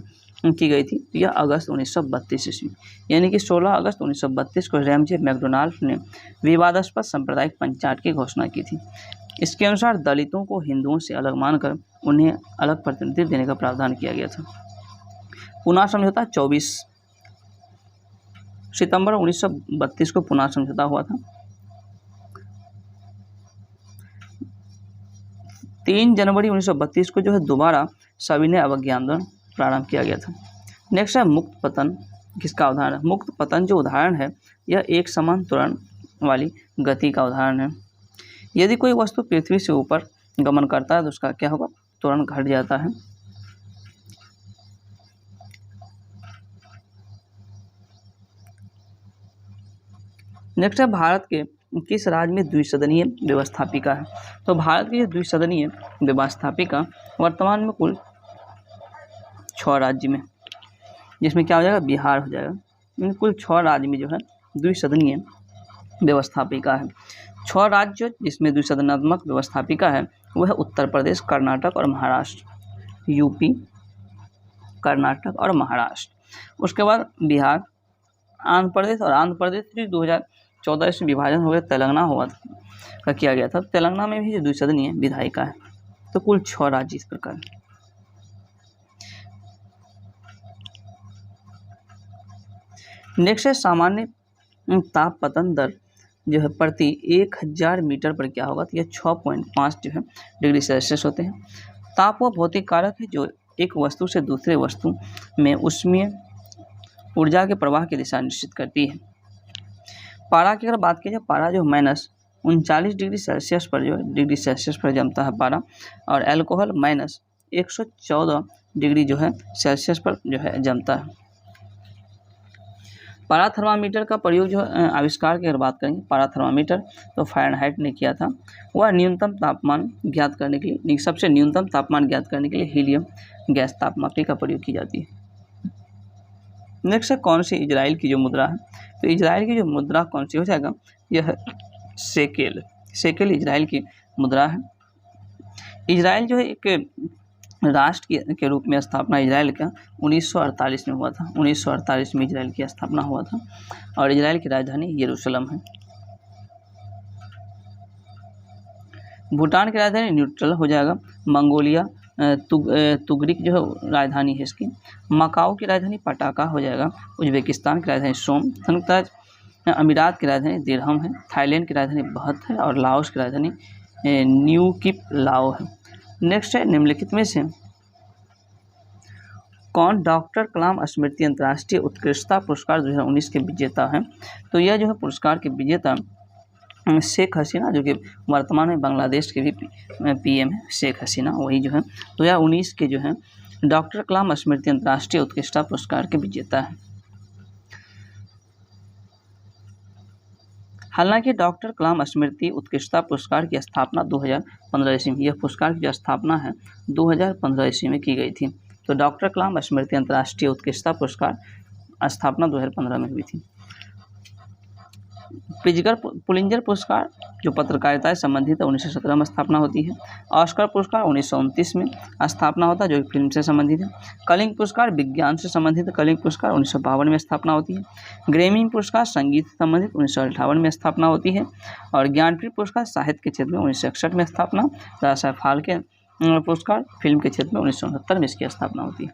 की गई थी। यह अगस्त 1932 ईस्वी यानी कि 16 अगस्त 1932 को रैमजे मैकडोनाल्ड ने विवादास्पद सांप्रदायिक पंचाट की घोषणा की थी। इसके अनुसार दलितों को हिंदुओं से अलग मानकर उन्हें अलग प्रतिनिधित्व देने का प्रावधान किया गया था। पुना समझौता 24 सितंबर 1932 को पुना समझौता हुआ था। 3 जनवरी 1932 को जो है दोबारा सविनय अवज्ञा आंदोलन प्रारंभ किया गया था। नेक्स्ट है मुक्त पतन, किसका उदाहरण है? मुक्त पतन जो उदाहरण है यह एक समान त्वरण वाली गति का उदाहरण है। यदि कोई वस्तु पृथ्वी से ऊपर गमन करता है तो उसका क्या होगा? त्वरण घट जाता है। नेक्स्ट है भारत के किस राज्य में द्विसदनीय व्यवस्थापिका है? तो भारत की जो द्विसदनीय व्यवस्थापिका वर्तमान में कुल 6 राज्य में, जिसमें क्या हो जाएगा, बिहार हो जाएगा। इन कुल 6 राज्य में जो है द्विसदनीय व्यवस्थापिका है। 6 राज्य जिसमें द्विसदनात्मक व्यवस्थापिका है वह है उत्तर प्रदेश, कर्नाटक और महाराष्ट्र। यूपी, कर्नाटक और महाराष्ट्र। उसके बाद बिहार, आंध्र प्रदेश, और आंध्र प्रदेश भी 2014 से विभाजन हो गया, तेलंगाना हुआ का किया गया था। तेलंगाना में भी द्विसदनीय विधायिका है। तो कुल 6 राज्य इस प्रकार। नेक्स्ट है सामान्य तापपतन दर जो है प्रति 1000 मीटर पर क्या होगा, तो यह 6.5 जो है डिग्री सेल्सियस होते हैं। ताप वह भौतिक कारक है जो एक वस्तु से दूसरे वस्तु में ऊष्मीय ऊर्जा के प्रवाह की दिशा निश्चित करती है। पारा की अगर बात की जाए, पारा जो -39 डिग्री सेल्सियस पर जो है डिग्री सेल्सियस पर जमता है पारा, और अल्कोहल -114 डिग्री जो है सेल्सियस पर जो है जमता है। पारा थर्मामीटर का प्रयोग जो आविष्कार की अगर बात करेंगे, पारा थर्मामीटर तो फ़ारेनहाइट ने किया था। वह न्यूनतम तापमान ज्ञात करने के लिए, सबसे न्यूनतम तापमान ज्ञात करने के लिए हीलियम गैस तापमापी का प्रयोग की जाती है। नेक्स्ट है कौन सी इजराइल की जो मुद्रा है, तो इजराइल की जो मुद्रा कौन सी हो जाएगा, यह है शेकेल। शेकेल इजराइल की मुद्रा है। इजराइल जो है एक राष्ट्र के रूप में स्थापना इजराइल का 1948 में हुआ था। 1948 में इजराइल की स्थापना हुआ था, और इजराइल की राजधानी यरूशलेम है। भूटान की राजधानी न्यूट्रल हो जाएगा। मंगोलिया तुगरिक जो है राजधानी है इसकी। मकाओ की राजधानी पटाका हो जाएगा। उज्बेकिस्तान की राजधानी सोम। संयुक्त राज्य अमीरात की राजधानी दिरहम है। थाईलैंड की राजधानी बहत है, और लाओस की राजधानी न्यू किप लाओ है। नेक्स्ट है निम्नलिखित में से कौन डॉक्टर कलाम स्मृति अंतर्राष्ट्रीय उत्कृष्टता पुरस्कार 2019 के विजेता हैं, तो यह जो है पुरस्कार के विजेता शेख हसीना, जो कि वर्तमान में बांग्लादेश के भी पीएम है, शेख हसीना, वही जो है 2019 के जो है डॉक्टर कलाम स्मृति अंतर्राष्ट्रीय उत्कृष्टता पुरस्कार के विजेता है। हालांकि डॉक्टर कलाम स्मृति उत्कृष्टता पुरस्कार की स्थापना 2015 ईस्वी में, यह पुरस्कार की जो स्थापना है 2015 ईस्वी में की गई थी। तो डॉक्टर कलाम स्मृति अंतर्राष्ट्रीय उत्कृष्टता पुरस्कार स्थापना 2015 में हुई थी। पुलिंजर पुरस्कार जो पत्रकारिता से संबंधित है 1917 में स्थापना होती है। ऑस्कर पुरस्कार 1929 में स्थापना होता है, जो फिल्म से संबंधित है। कलिंग पुरस्कार विज्ञान से संबंधित है। कलिंग पुरस्कार 1952 में स्थापना होती है। ग्रैमी पुरस्कार संगीत से संबंधित 1958 में स्थापना होती है। और ज्ञानपीठ पुरस्कार साहित्य के क्षेत्र में 1961 में स्थापना। दादा फाल्के पुरस्कार फिल्म के क्षेत्र में 1969 में इसकी स्थापना होती है।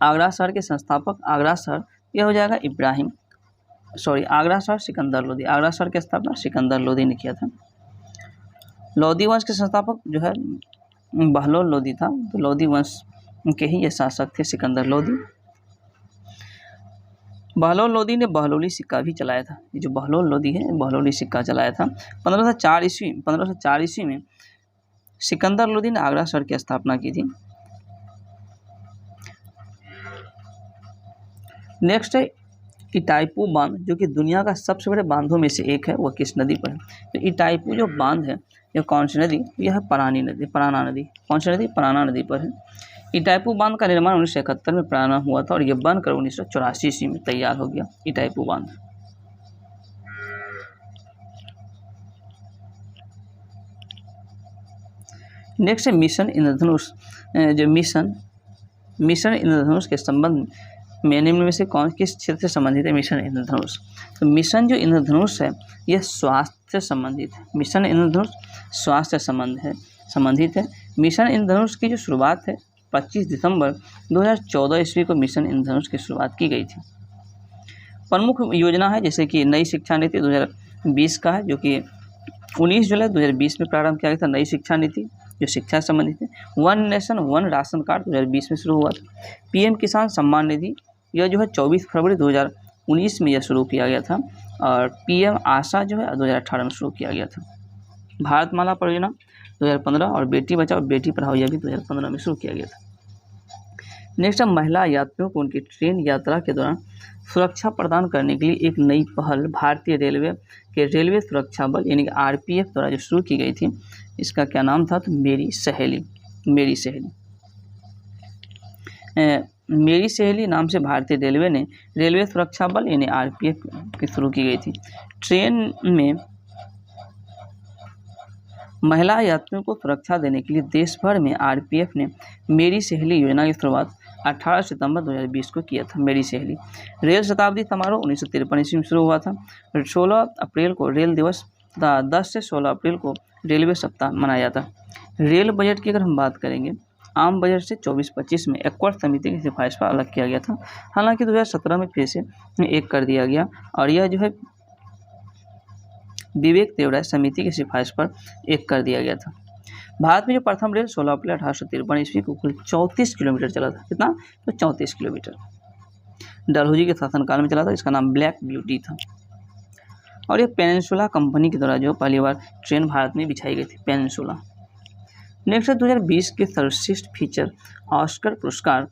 आगरा शहर के संस्थापक, आगरा शहर यह हो जाएगा आगरा शहर सिकंदर लोदी। आगरा शहर की स्थापना सिकंदर लोदी ने किया था। लोदी वंश के संस्थापक जो है बहलोल लोदी था, तो लोदी वंश के ही ये शासक थे सिकंदर लोदी। बहलोल लोदी ने बहलोली सिक्का भी चलाया था। ये जो बहलोल लोदी है बहलोली सिक्का चलाया था। 1504 ईस्वी में सिकंदर लोदी ने आगरा शहर की स्थापना की थी। नेक्स्ट है इटाईपू बांध, जो कि दुनिया का सबसे बड़े बांधों में से एक है, वह किस नदी पर है। तो इटाईपू जो बांध है यह कौन सी नदी, यह है पराना नदी। कौन सी नदी, पराना नदी पर है। इटाईपू बांध का निर्माण 1971 में प्रारंभ हुआ था, और यह बनकर 1984 ईस्वी में तैयार हो गया इटाईपू बांध। नेक्स्ट है मिशन इंद्रधनुष। जो मिशन इंद्रधनुष के संबंध में निम्न में से किस क्षेत्र से संबंधित है मिशन इंद्रधनुष। तो मिशन जो इंद्रधनुष है यह स्वास्थ्य से संबंधित है। मिशन इंद्रधनुष स्वास्थ्य से संबंधित है। मिशन इंद्रधनुष की जो शुरुआत है 25 दिसंबर 2014 ईस्वी को मिशन इंद्रधनुष की शुरुआत की गई थी। प्रमुख योजना है जैसे कि नई शिक्षा नीति 2020 का है, जो कि 19 जुलाई 2020 में प्रारंभ किया गया था। नई शिक्षा नीति जो शिक्षा से संबंधित है। One nation one ration card 2020 में शुरू हुआ था। पीएम किसान सम्मान निधि यह जो है 24 फरवरी 2019 में यह शुरू किया गया था। और पीएम आशा जो है 2018 में शुरू किया गया था। भारतमाला परियोजना 2015 और बेटी बचाओ बेटी पढ़ाओ यह भी 2015 में शुरू किया गया था। नेक्स्ट है महिला यात्रियों को उनकी ट्रेन यात्रा के दौरान सुरक्षा प्रदान करने के लिए एक नई पहल भारतीय रेलवे के रेलवे सुरक्षा बल यानी कि आरपीएफ द्वारा जो शुरू की गई थी, इसका क्या नाम था, तो मेरी सहेली। मेरी सहेली नाम से भारतीय रेलवे ने रेलवे सुरक्षा बल यानी आरपीएफ की शुरू की गई थी। ट्रेन में महिला यात्रियों को सुरक्षा देने के लिए देश भर में आरपीएफ ने मेरी सहेली योजना की शुरुआत 18 सितंबर 2020 को किया था। मेरी सहेली रेल शताब्दी समारोह 1953 ईस्वी में शुरू हुआ था। 16 अप्रैल को रेल दिवस तथा 10 से 16 अप्रैल को रेलवे सप्ताह मनाया जाता है। रेल बजट की अगर हम बात करेंगे, आम बजट से 24-25 में एक्वर्ड समिति की सिफारिश पर अलग किया गया था। हालांकि 2017 में फिर से एक कर दिया गया और यह जो है विवेक देवराय समिति की सिफारिश पर एक कर दिया गया था। भारत में जो प्रथम रेल 16 अप्रैल 1853 ईस्वी को कुल 34 किलोमीटर चला था। कितना, तो 34 किलोमीटर डलहौजी के शासनकाल में चला था। इसका नाम ब्लैक ब्यूटी था और यह पेनिनसुला कंपनी के द्वारा जो पहली बार ट्रेन भारत में बिछाई गई थी, पेनिनसुला। नेक्स्ट है 2020 के सर्वश्रेष्ठ फीचर ऑस्कर पुरस्कार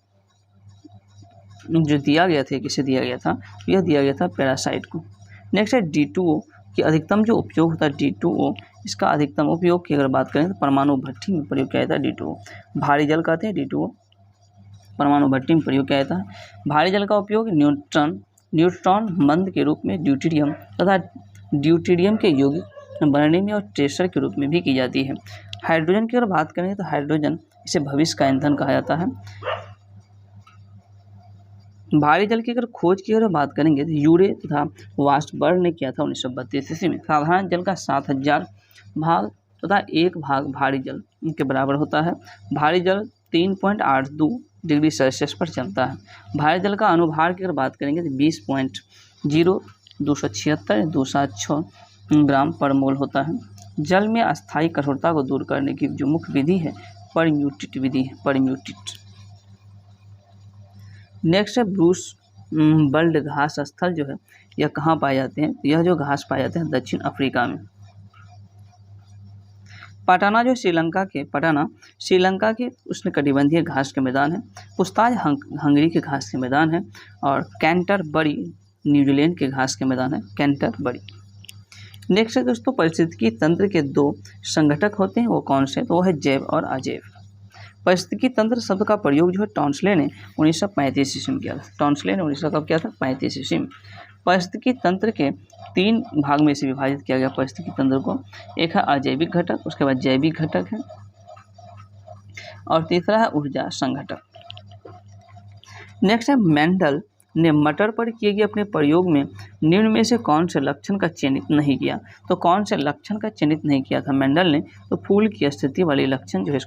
जो दिया गया था, किसे दिया गया था, यह दिया गया था पैरासाइट को। नेक्स्ट है D2O कि अधिकतम जो उपयोग होता है D2O, इसका अधिकतम उपयोग की अगर बात करें तो परमाणु भट्टी में प्रयोग किया जाता है D2O। भारी जल कहते हैं D2O, परमाणु भट्टी में प्रयोग किया जाता है। भारी जल का उपयोग न्यूट्रॉन मंद के रूप में ड्यूटेरियम तथा ड्यूटेरियम के यौगिक बनने में और ट्रेसर के रूप में भी की जाती है। हाइड्रोजन की अगर बात करें तो हाइड्रोजन इसे भविष्य का ईंधन कहा जाता है। भारी जल की अगर खोज की अगर बात करेंगे तो यूरे तथा वास्टबर्ग ने किया था 1932 ईस्वी में। साधारण जल का 7000 भाग तथा 1 भाग भारी जल के बराबर होता है। भारी जल 3.82 डिग्री सेल्सियस पर चलता है। भारी जल का अनुभार की अगर बात करेंगे तो 20.0276 ग्राम पर मोल होता है। जल में अस्थायी कठोरता को दूर करने की जो मुख्य विधि है परम्यूटेट विधि है, परम्यूटेट। नेक्स्ट है ब्रूस बर्ल्ड घास स्थल जो है यह कहाँ पाए जाते हैं, यह जो घास पाए जाते हैं दक्षिण अफ्रीका में। पटाना जो पटाना श्रीलंका के उष्णकटिबंधीय घास के मैदान है। पुस्ताज हंगरी के घास के मैदान है और कैंटरबरी न्यूजीलैंड के घास के मैदान है, कैंटरबरी। नेक्स्ट है दोस्तों पारिस्थितिकी तंत्र के 2 संघटक होते हैं, वो कौन से, तो वो है जैव और अजैव। पारिस्थितिकी तंत्र शब्द का प्रयोग जो है टॉन्सले ने 1935 ईस्वी में किया था। टॉन्सले ने 1935 ईस्वी में। पारिस्थितिकी तंत्र के 3 भाग में से विभाजित किया गया पारिस्थितिकी तंत्र को। एक है अजैविक घटक, उसके बाद जैविक घटक है और तीसरा है ऊर्जा संघटक। नेक्स्ट है मेंडल ने मटर पर किए गए अपने प्रयोग में निम्न में से कौन से लक्षण का चयनित नहीं किया, तो कौन से लक्षण का चयनित नहीं किया था मेंडल ने, तो फूल की स्थिति वाले लक्षण जो है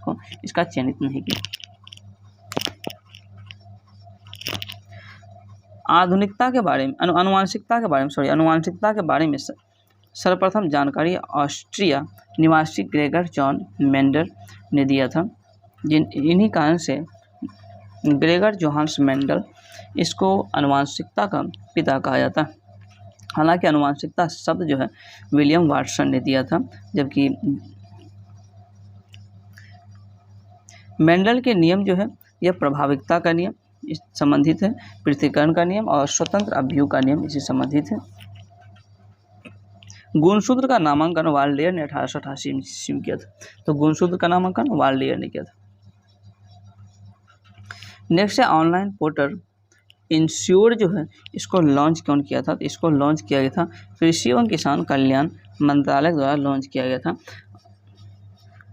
इसका चयनित नहीं किया। आधुनिकता के बारे में अनुवांशिकता के बारे में सर्वप्रथम जानकारी ऑस्ट्रिया निवासी ग्रेगर जॉन मेंडल ने दिया था। इन्हीं कारण से ग्रेगर जोहान्स मेंडल इसको अनुवांशिकता का पिता कहा जाता है। हालांकि अनुवांशिकता शब्द जो है विलियम वाटसन ने दिया था, जबकि मेंडल के नियम जो है यह प्रभाविकता का नियम इस संबंधित है, पृथक्करण का नियम और स्वतंत्र अभियोग का नियम इससे संबंधित है। गुणसूत्र का नामांकन वाल्डेयर ने 1888 में किया था, तो गुणसूत्र का नामांकन वाल्डेयर ने किया था। नेक्स्ट है ऑनलाइन पोर्टल इंश्योर जो है इसको लॉन्च कौन किया था, तो इसको लॉन्च किया गया था कृषि एवं किसान कल्याण मंत्रालय द्वारा लॉन्च किया गया था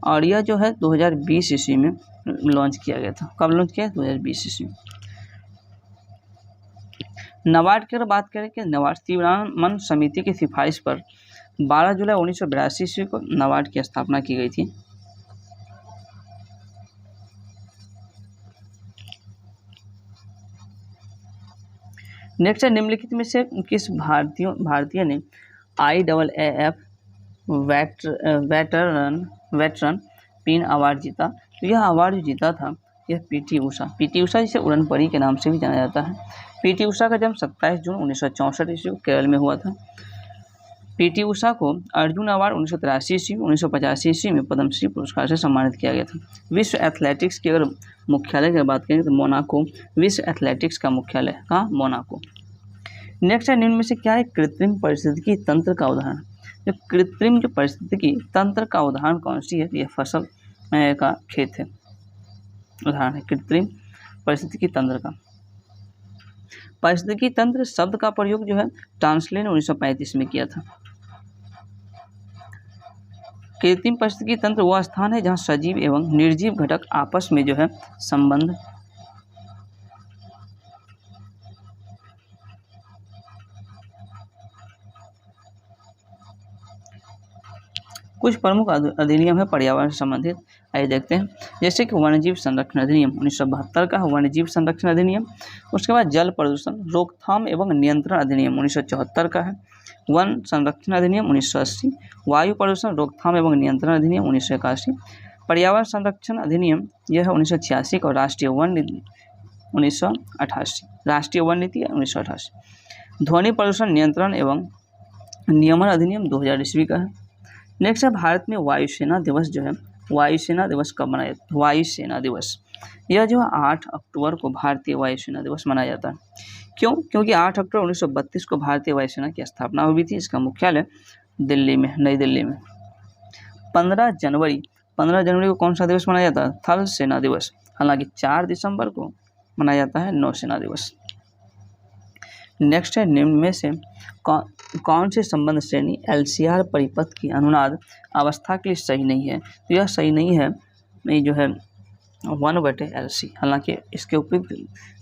और यह जो है 2020 ईस्वी में लॉन्च किया गया था। कब लॉन्च किया, 2020 ईस्वी। नबार्ड की अगर बात करें कि नबार्ड तीव्रामन समिति की सिफारिश पर 12 जुलाई 1982 ईस्वी को नबार्ड की स्थापना की गई थी। नेक्स्ट है निम्नलिखित में से किस भारतीय ने IAAF वेटरन पिन अवार्ड जीता, तो यह अवार्ड जो जीता था यह पीटी उषा जिसे उड़न परी के नाम से भी जाना जाता है। पीटी उषा का जन्म 27 जून 1964 ईस्वी को केरल में हुआ था। पीटी उषा को अर्जुन अवार्ड 1983 ईस्वी में, 1985 ईस्वी में पद्मश्री पुरस्कार से सम्मानित किया गया था। विश्व एथलेटिक्स की अगर मुख्यालय की बात करें तो मोनाको विश्व एथलेटिक्स का मुख्यालय कहाँ, मोनाको। नेक्स्ट है, निम्न में से क्या है कृत्रिम पारिस्थितिकी तंत्र का उदाहरण। जो कृत्रिम जो पारिस्थितिकी तंत्र का उदाहरण कौन सी है, यह फसल का खेत है, उदाहरण है कृत्रिम पारिस्थितिकी तंत्र का। पारिस्थितिकी तंत्र शब्द का प्रयोग जो है टांसले ने 1935 में किया था। कृत्रिम पारिस्थितिकी तंत्र वह स्थान है जहाँ सजीव एवं निर्जीव घटक आपस में जो है संबंध कुछ प्रमुख अधिनियम है पर्यावरण से संबंधित, आइए देखते हैं। जैसे कि वन्यजीव संरक्षण अधिनियम 1972 का है वन्यजीव संरक्षण अधिनियम। उसके बाद जल प्रदूषण रोकथाम एवं नियंत्रण अधिनियम 1974 का है। वन संरक्षण अधिनियम 1980, वायु प्रदूषण रोकथाम एवं नियंत्रण अधिनियम 1981, पर्यावरण संरक्षण अधिनियम यह है 1986 का, और राष्ट्रीय वन नीति 1988, राष्ट्रीय वन नीति 1988। ध्वनि प्रदूषण नियंत्रण एवं नियमन अधिनियम 2000 ईस्वी का है। नेक्स्ट है, भारत में वायुसेना दिवस जो है, वायुसेना दिवस कब मनाया जाता है, वायुसेना दिवस यह जो है 8 अक्टूबर को भारतीय वायुसेना दिवस मनाया जाता है। क्यों? क्योंकि 8 अक्टूबर 1932 को भारतीय वायुसेना की स्थापना हुई थी। इसका मुख्यालय दिल्ली में, नई दिल्ली में। 15 जनवरी को कौन सा दिवस मनाया जाता है, थल सेना दिवस। हालांकि 4 दिसंबर को मनाया जाता है नौसेना दिवस। नेक्स्ट है, निम्न में से कौन से संबंध श्रेणी LCR परिपथ की अनुनाद अवस्था के लिए सही नहीं है, तो यह सही नहीं है, ये जो है 1/LC। हालांकि इसके उपयुक्त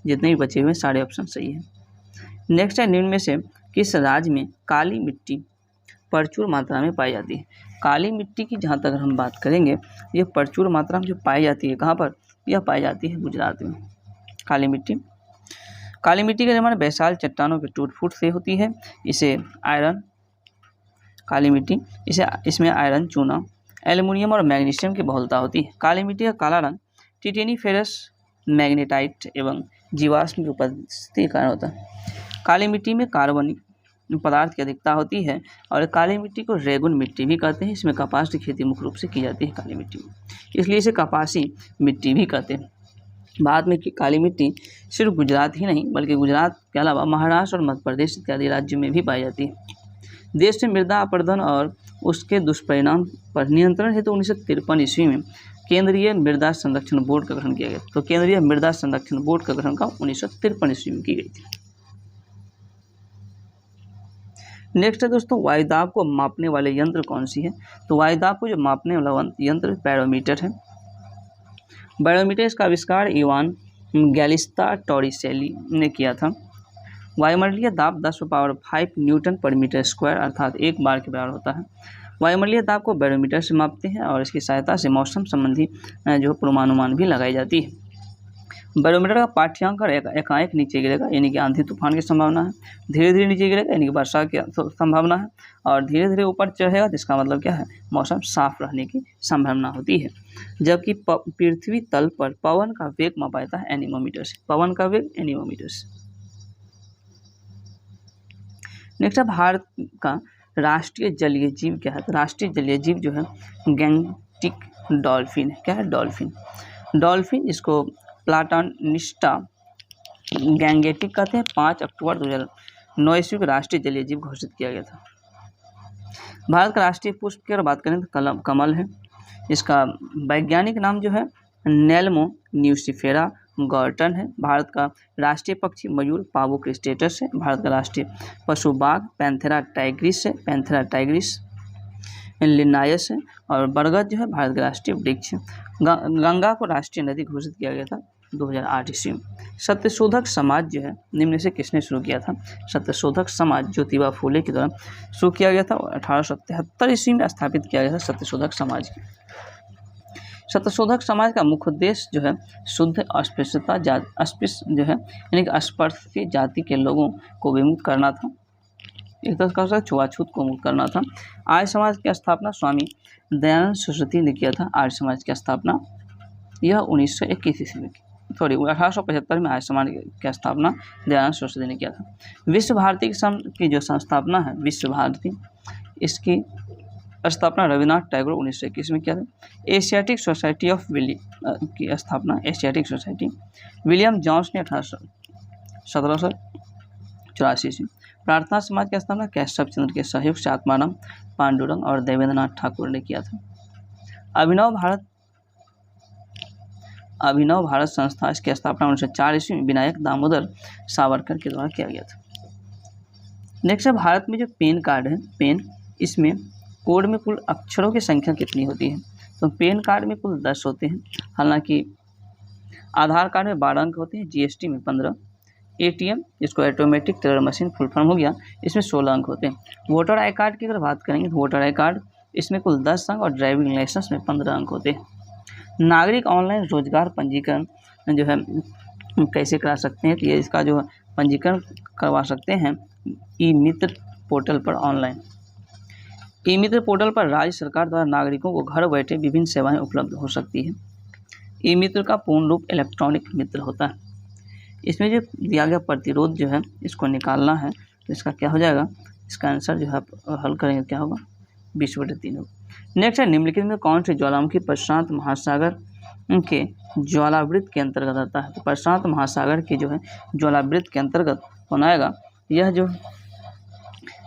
जितने भी बचे हुए सारे ऑप्शन सही है। नेक्स्ट है, निम्न में से किस राज्य में काली मिट्टी प्रचुर मात्रा में पाई जाती है। काली मिट्टी की जहाँ तक हम बात करेंगे, यह प्रचुर मात्रा में जो पाई जाती है कहाँ पर, यह पाई जाती है गुजरात में। काली मिट्टी का निर्माण बैसाल चट्टानों के टूट फूट से होती है। इसे आयरन, काली मिट्टी इसमें आयरन, चूना, एल्युमिनियम और मैग्नीशियम की बहुलता होती है। काली मिट्टी का काला रंग टिटेनीफेरस, मैग्नेटाइट एवं जीवाश्म की उपस्थिति के कारण होता है। काली मिट्टी में कार्बनिक पदार्थ की अधिकता होती है और काली मिट्टी को रेगुन मिट्टी भी कहते हैं। इसमें कपास की खेती मुख्य रूप से की जाती है काली मिट्टी में, इसलिए इसे कपासी मिट्टी भी कहते हैं। बाद में काली मिट्टी सिर्फ गुजरात ही नहीं बल्कि गुजरात के अलावा महाराष्ट्र और मध्य प्रदेश इत्यादि राज्यों में भी पाई जाती है। देश में मृदा अपरदन और उसके दुष्परिणाम पर नियंत्रण हेतु 1953 ईस्वी में केंद्रीय मृदा संरक्षण बोर्ड का गठन किया गया। तो केंद्रीय मृदा संरक्षण बोर्ड का गठन का 1953 ईस्वी में की गई थी। नेक्स्ट है दोस्तों, वायुदाब को मापने वाले यंत्र कौन सी है। तो वायुदाब को जो मापने वाला यंत्र बैरोमीटर है। बैरोमीटर इसका आविष्कार इवान गैलिस्ता टॉरिसेली ने किया था। वायुमंडलीय दाब 10⁵ न्यूटन पर मीटर स्क्वायर अर्थात 1 बार के बराबर होता है। वायुमंडलीय दाब को बैरोमीटर से मापते हैं और इसकी सहायता से मौसम संबंधी जो पूर्वानुमान भी लगाई जाती है। बैरोमीटर का पाठ्यांक एकाएक नीचे गिरेगा यानी कि आंधी तूफान की संभावना है, धीरे धीरे नीचे गिरेगा यानी कि वर्षा की संभावना है, और धीरे धीरे ऊपर चढ़ेगा तो इसका मतलब क्या है, मौसम साफ रहने की संभावना होती है। जबकि पृथ्वी तल पर पवन का वेग मापा जाता है एनीमोमीटर से, पवन का वेग एनीमोमीटर से। नेक्स्ट है, भारत का राष्ट्रीय जलीय जीव क्या है। तो राष्ट्रीय जलीय जीव जो है गैंगटिक डॉल्फिन है। क्या है, डॉल्फिन। डॉल्फिन इसको प्लाटानिस्टा गैंगेटिक कहते हैं। 5 अक्टूबर 2009 ईस्वी को राष्ट्रीय जलीय जीव घोषित किया गया था। भारत का राष्ट्रीय पुष्प की अगर बात करें तो कमल है। इसका वैज्ञानिक नाम जो है नेल्मो न्यूसिफेरा गॉर्टन है। भारत का राष्ट्रीय पक्षी मयूर पावो क्रिस्टेटस है। भारत का राष्ट्रीय पशु बाघ पैंथेरा टाइग्रिस है, पैंथेरा टाइग्रिस लिनायस है। और बरगद जो है भारत का राष्ट्रीय वृक्ष है। गंगा को राष्ट्रीय नदी घोषित किया गया था 2008 ईस्वी में। सत्यशोधक समाज जो है निम्न से किसने शुरू किया था। सत्यशोधक समाज ज्योतिबा फूले के द्वारा शुरू किया गया था। 1873 ईस्वी में स्थापित किया गया था सत्यशोधक समाज। सत्यशोधक समाज का मुख्य उद्देश्य जो है शुद्ध अस्पृश्यता जो है यानी कि अस्पृश्य जाति के लोगों को विमुक्त करना था, एक तरह से छुआछूत को मुक्त करना था। आर्य समाज की स्थापना स्वामी दयानंद सरस्वती ने किया था। आर्य समाज की स्थापना यह 1921 ईस्वी में 1875 में आर्य समाज की स्थापना दयानंद सरस्वती ने किया था। विश्व भारती की जो संस्थापना है, विश्व भारती इसकी स्थापना रविन्द्रनाथ टैगोर 1921 में किया था। एशियाटिक सोसाइटी ऑफ की स्थापना एशियाटिक सोसाइटी विलियम जॉन्स ने 1784 ईस्वी। प्रार्थना समाज की स्थापना केशव चंद्र के सहयोग से आत्माराम पांडुरंग और देवेंद्रनाथ ठाकुर ने किया था। अभिनव भारत संस्था इसकी स्थापना 1904 ईस्वी में विनायक दामोदर सावरकर के द्वारा किया गया था। नेक्स्ट है भारत में जो पेन कार्ड है, पेन, इसमें कोड में कुल अक्षरों की संख्या कितनी होती है? तो पेन कार्ड में कुल 10 होते हैं। हालांकि आधार कार्ड में 12 अंक होते हैं, जीएसटी में 15, एटीएम जिसको ऑटोमेटिक टेलर मशीन फुल फॉर्म हो गया, इसमें 16 अंक होते हैं। वोटर आई कार्ड की अगर बात करेंगे तो वोटर आई कार्ड इसमें कुल 10 अंक और ड्राइविंग लाइसेंस में 15 अंक होते हैं। नागरिक ऑनलाइन रोजगार पंजीकरण जो है कैसे करा सकते हैं? तो ये इसका जो पंजीकरण करवा सकते हैं ई मित्र पोर्टल पर ऑनलाइन। ई मित्र पोर्टल पर राज्य सरकार द्वारा नागरिकों को घर बैठे विभिन्न सेवाएं उपलब्ध हो सकती है। ई मित्र का पूर्ण रूप इलेक्ट्रॉनिक मित्र होता है। इसमें जो दिया गया प्रतिरोध जो है इसको निकालना है, तो इसका क्या हो जाएगा? इसका आंसर जो है हल करेंगे क्या होगा? 20/3 होगा। नेक्स्ट है निम्नलिखित में कौन से ज्वालामुखी प्रशांत महासागर के ज्वालावृत्त के अंतर्गत आता है? तो प्रशांत महासागर के जो है ज्वालावृत्त के अंतर्गत कौन आएगा? यह जो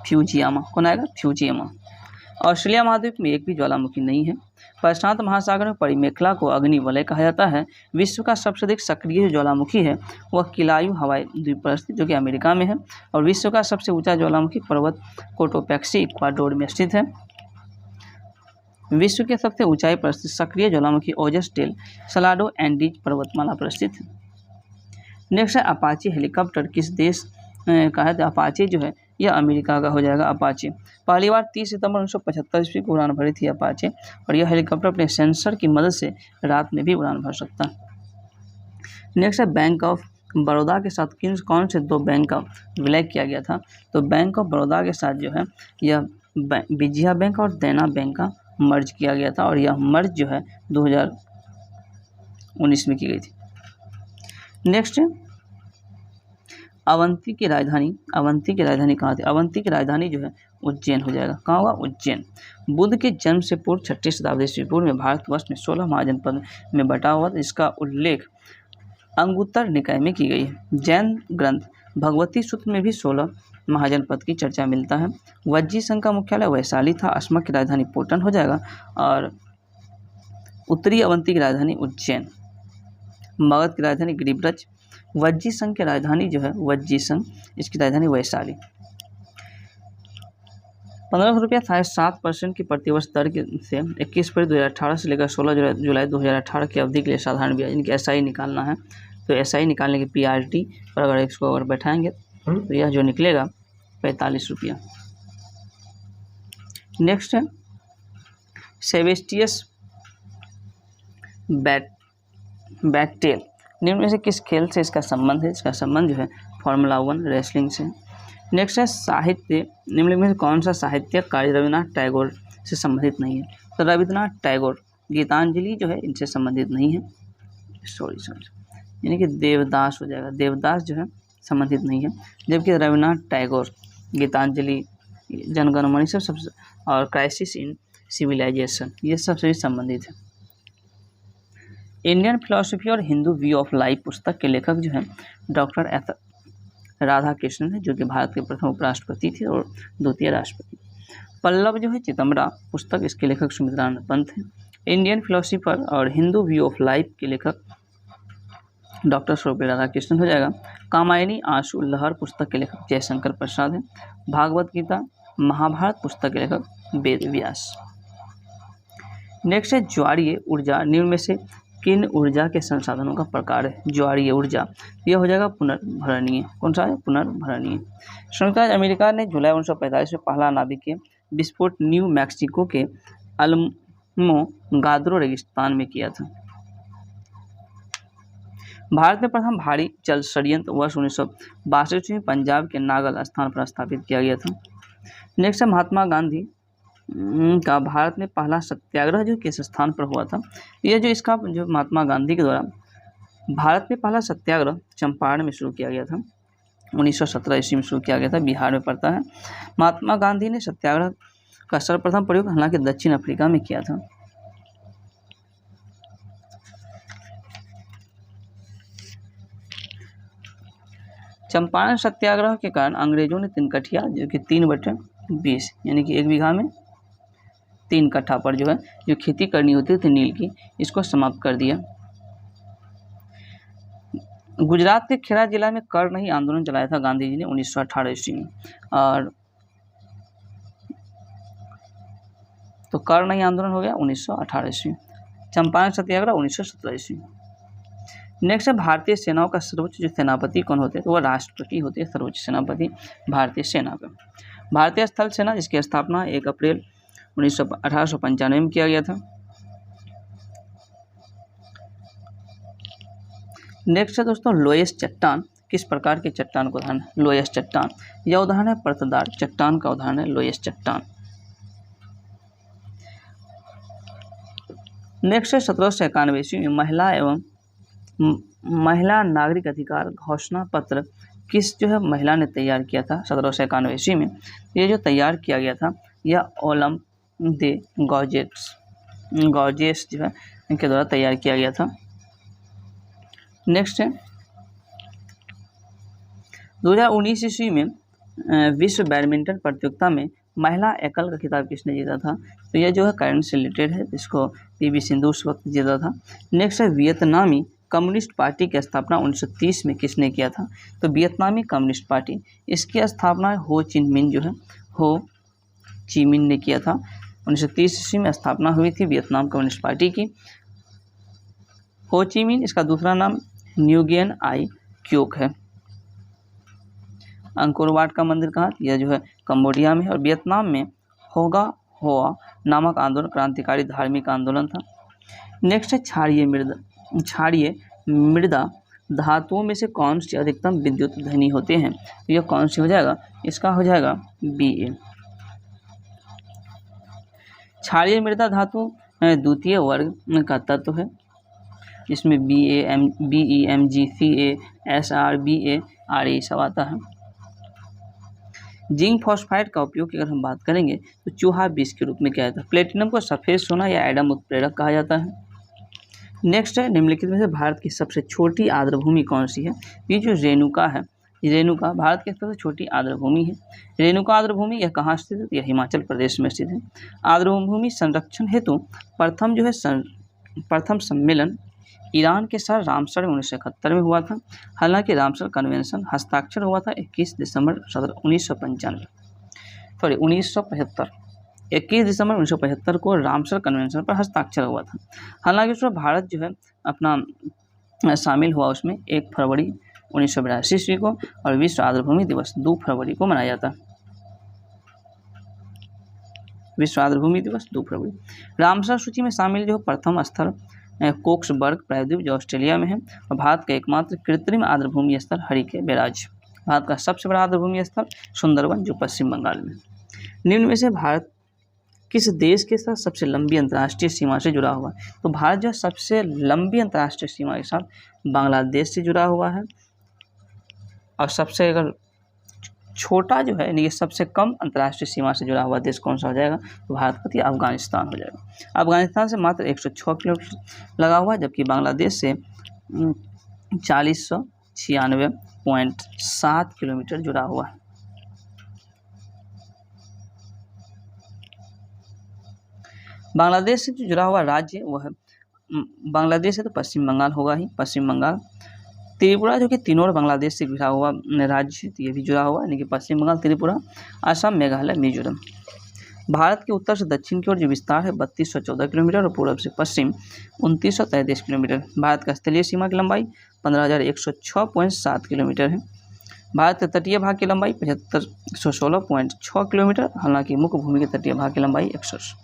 फ्यूजियामा, कौन आएगा? फ्यूजियामा। ऑस्ट्रेलिया महाद्वीप में एक भी ज्वालामुखी नहीं है। प्रशांत महासागर में परिमेखला को अग्निवलय कहा जाता है। विश्व का सबसे अधिक सक्रिय जो ज्वालामुखी है वह किलायू हवाई द्वीप पर स्थित जो कि अमेरिका में है। और विश्व का सबसे ऊंचा ज्वालामुखी पर्वत कोटोपैक्सी इक्वाडोर में स्थित है। विश्व के सबसे ऊंचाई पर स्थित सक्रिय ज्वालामुखी ओजस डेल सलाडो एंडीज पर्वतमाला पर स्थित है। नेक्स्ट है अपाचे हेलीकॉप्टर किस देश का है? तो अपाचे जो है यह अमेरिका का हो जाएगा। अपाचे पहली बार 30 सितंबर 1975 ईस्वी को उड़ान भरी थी अपाचे, और यह हेलीकॉप्टर अपने सेंसर की मदद से रात में भी उड़ान भर सकता है। नेक्स्ट है बैंक ऑफ बड़ौदा के साथ कौन से 2 बैंक का विलय किया गया था? तो बैंक ऑफ बड़ौदा के साथ जो है यह विजया बैंक और देना बैंक का मर्ज किया गया था, और यह मर्ज जो है 2019 में की गई थी। नेक्स्ट अवंती की राजधानी कहाँ थी? अवंती की राजधानी जो है उज्जैन हो जाएगा। कहाँ होगा? उज्जैन। बुद्ध के जन्म से पूर्व 6ठी शताब्दी ईस्वी पूर्व में भारतवर्ष में 16 महाजनपद में बटा हुआ था, जिसका उल्लेख अंगुत्तर निकाय में की गई है। जैन ग्रंथ भगवती सूत्र में भी 16 महाजनपद की चर्चा मिलता है। वज्जी संघ का मुख्यालय वैशाली था। असम की राजधानी पोटन हो जाएगा, और उत्तरी अवंती की राजधानी उज्जैन। मगध की राजधानी गिरिब्रज। वज्जी संघ की राजधानी जो है वज्जी संघ, इसकी राजधानी वैशाली। 1500 रुपया था 7% की प्रतिवर्ष दर से 21 फरवरी 2018 से लेकर 16 जुलाई 2018 की अवधि के लिए साधारण ब्याज यानी कि SI निकालना है। तो SI निकालने की PRT पर अगर इसको अगर बैठाएंगे तो यह जो निकलेगा 45 रुपया। नेक्स्ट है सेबेस्टियस बैटेल निम्न में से किस खेल से इसका संबंध है? इसका संबंध जो है फार्मूला 1 रेसलिंग से। नेक्स्ट है साहित्य, निम्न में से कौन सा साहित्यिक कार्य रविन्द्रनाथ टैगोर से संबंधित नहीं है? तो रविन्द्रनाथ टैगोर गीतांजलि जो है इनसे संबंधित नहीं है। सॉरी यानी कि देवदास हो जाएगा। देवदास जो है संबंधित नहीं है, जबकि रविन्द्रनाथ टैगोर गीतांजलि, जनगणमन सब और क्राइसिस इन सिविलाइजेशन ये सबसे भी संबंधित है। इंडियन फिलॉसफी और हिंदू व्यू ऑफ लाइफ पुस्तक के लेखक जो हैं डॉक्टर राधा कृष्णन है, जो कि भारत के प्रथम उपराष्ट्रपति थे और द्वितीय राष्ट्रपति। पल्लव जो है चिदम्बरा पुस्तक, इसके लेखक सुमित्रानंद पंत हैं। इंडियन फिलोसफर और हिंदू व्यू ऑफ लाइफ के लेखक डॉक्टर सर्वपल्ली राधाकृष्णन हो जाएगा। कामायनी आंसू लहर पुस्तक के लेखक जयशंकर प्रसाद हैं। भागवत गीता महाभारत पुस्तक के लेखक वेद व्यास। नेक्स्ट है ज्वारीय ऊर्जा निम्न में से किन ऊर्जा के संसाधनों का प्रकार है? ज्वारीय ऊर्जा यह हो जाएगा पुनर्भरणीय। कौन सा है? पुनर्भरणीय। संयुक्त राज्य अमेरिका ने जुलाई 1945 में पहला नाभिकीय विस्फोट न्यू मैक्सिको के अल्मोगाद्रो रेगिस्तान में किया था। भारत में प्रथम भारी जल षड्यंत्र वर्ष 1962 में पंजाब के नागल स्थान पर स्थापित किया गया था। नेक्स्ट है महात्मा गांधी का भारत में पहला सत्याग्रह जो किस स्थान पर हुआ था? यह जो इसका जो महात्मा गांधी के द्वारा भारत में पहला सत्याग्रह चंपारण में शुरू किया गया था। 1917 ईस्वी में शुरू किया गया था, बिहार में पड़ता है। महात्मा गांधी ने सत्याग्रह का सर्वप्रथम प्रयोग हालांकि दक्षिण अफ्रीका में किया था। चंपारण सत्याग्रह के कारण अंग्रेजों ने तिनकठिया जो कि 3/20 यानी कि 1 बीघा में 3 कट्ठा पर जो है जो खेती करनी होती थी नील की, इसको समाप्त कर दिया। गुजरात के खेड़ा जिला में करनही आंदोलन चलाया था गांधी जी ने 1918 ईस्वी में। और तो करनही आंदोलन हो गया 1918 ईस्वी, चंपारण सत्याग्रह 1917 ईस्वी। नेक्स्ट है भारतीय सेनाओं का सर्वोच्च जो सेनापति कौन होते हैं, तो वह राष्ट्रपति होते हैं, सर्वोच्च सेनापति भारतीय सेना का। भारतीय स्थल सेना जिसकी स्थापना 1 अप्रैल 1895 में किया गया था। नेक्स्ट है दोस्तों लोयस चट्टान, किस प्रकार के चट्टान का उदाहरण है, लोयस चट्टान। यह उदाहरण है परतदार चट्टान का उदाहरण है लोयस चट्टान। नेक्स्ट है 1791 ईस्वी में महिला नागरिक अधिकार घोषणा पत्र किस जो है महिला ने तैयार किया था 1791 ईस्वी में। ये जो तैयार किया गया था यह ओलम दे गॉर्जेस जो है इनके द्वारा तैयार किया गया था। नेक्स्ट है 2019 ईस्वी में विश्व बैडमिंटन प्रतियोगिता में महिला एकल का खिताब किसने जीता था, तो यह जो है करंट से रिलेटेड है, इसको पीवी सिंधु उस वक्त जीता था। नेक्स्ट है वियतनामी कम्युनिस्ट पार्टी की स्थापना 1930 में किसने किया था, तो वियतनामी कम्युनिस्ट पार्टी, इसकी स्थापना हो ची मिन जो है हो ची मिन ने किया था। 1930 ईस्वी में स्थापना हुई थी वियतनाम कम्युनिस्ट पार्टी की। हो ची मिन इसका दूसरा नाम न्यूगियन आई क्योक है। अंकोर वाट का मंदिर कहाँ, यह जो है कंबोडिया में है। और वियतनाम में होगा होआ नामक आंदोलन क्रांतिकारी धार्मिक आंदोलन था। नेक्स्ट है क्षारीय मृदा धातुओं में से कौन सी अधिकतम विद्युत धनी होते हैं, यह कौन सी हो जाएगा, इसका हो जाएगा Ba। क्षारीय मृदा धातु द्वितीय वर्ग का तत्व है, जिसमें Be, Mg, Ca, Sr, Ba, Re सब आता है। जिंक फॉस्फाइड का उपयोग की अगर हम बात करेंगे तो चूहा विष के रूप में किया जाता है। प्लेटिनम को सफेद सोना या एडम उत्प्रेरक कहा जाता है। नेक्स्ट है निम्नलिखित में से भारत की सबसे छोटी आर्द्रभूमि कौन सी है, ये जो रेणुका है, रेणुका भारत की सबसे छोटी आर्द्रभूमि है। रेणुका आर्द्रभूमि यह कहाँ स्थित है, यह हिमाचल प्रदेश में स्थित है। आर्द्रभूमि संरक्षण हेतु प्रथम सम्मेलन ईरान के साथ रामसर में 1971 में हुआ था। हालांकि रामसर कन्वेंशन हस्ताक्षर हुआ था 21 दिसंबर 1975 21 दिसंबर 1975 को रामसर कन्वेंशन पर हस्ताक्षर हुआ था। हालांकि उसमें भारत जो है अपना शामिल हुआ उसमें 1 फरवरी 1982 ईस्वी को, और विश्व आर्द्रभूमि दिवस 2 फरवरी को मनाया जाता है। विश्व आर्द्रभूमि दिवस 2 फरवरी। रामसर सूची में शामिल जो प्रथम स्थल कोक्सबर्ग प्रायद्वीप जो ऑस्ट्रेलिया में है, और भारत का एकमात्र कृत्रिम आर्द्रभूमि स्थल हरिके बैराज। भारत का सबसे बड़ा आर्द्रभूमि स्थल सुंदरवन जो पश्चिम बंगाल में। निम्न में से भारत किस देश के साथ सबसे लंबी अंतर्राष्ट्रीय सीमा से जुड़ा हुआ है, तो भारत जो सबसे लंबी अंतर्राष्ट्रीय सीमा के साथ बांग्लादेश से जुड़ा हुआ है। और सबसे अगर छोटा जो है यानी कि सबसे कम अंतर्राष्ट्रीय सीमा से जुड़ा हुआ देश कौन सा हो जाएगा, तो भारत का अफगानिस्तान हो जाएगा। अफगानिस्तान से मात्र 106 किलोमीटर लगा हुआ है, जबकि बांग्लादेश से 4096.7 किलोमीटर जुड़ा हुआ है। बांग्लादेश से जो जुड़ा हुआ राज्य वह है, बांग्लादेश से तो पश्चिम बंगाल होगा ही, पश्चिम बंगाल। त्रिपुरा जो कि तीनों बांग्लादेश से घिरा हुआ राज्य, ये भी जुड़ा हुआ यानी कि पश्चिम बंगाल, त्रिपुरा, असम, मेघालय, मिजोरम। भारत के उत्तर से दक्षिण की ओर जो विस्तार है 3214 किलोमीटर, और पूर्व से पश्चिम 2933 किलोमीटर। भारत का स्थलीय सीमा की लंबाई 15106.7 किलोमीटर है। भारत के तटीय भाग की लंबाई 7516.6 किलोमीटर, हालांकि मुख्य भूमि के तटीय भाग की लंबाई 100।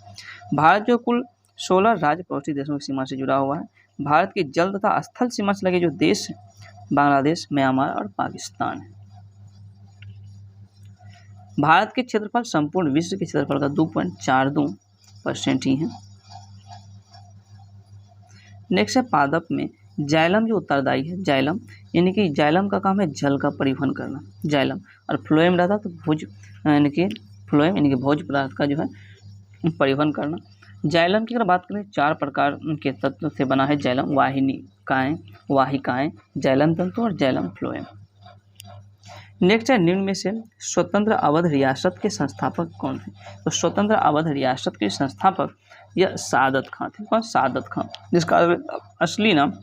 भारत जो कुल 16 राज्य पड़ोसी देशों की सीमा से जुड़ा हुआ है। भारत की जल तथा स्थल सीमा से लगे जो देश बांग्लादेश, म्यांमार और पाकिस्तान है। भारत के क्षेत्रफल संपूर्ण विश्व के क्षेत्रफल का 2.42% ही है। नेक्स्ट है पादप में जाइलम जो उत्तरदायी है। जाइलम यानी कि जाइलम का काम है जल का परिवहन करना, जाइलम। और फ्लोएम रहता तो भोज यानी कि फ्लोएम यानी कि भोज पदार्थ का जो है परिवहन करना। जाइलम की अगर बात करें, 4 प्रकार के तत्व से बना है जाइलम, वाहिकाएं, जाइलम तंतु और जाइलम फ्लोएम। नेक्स्ट है, निम्न में से स्वतंत्र अवध रियासत के संस्थापक कौन थे? तो स्वतंत्र अवध रियासत के संस्थापक यह सादत खां थे। कौन? सादत खां, जिसका असली नाम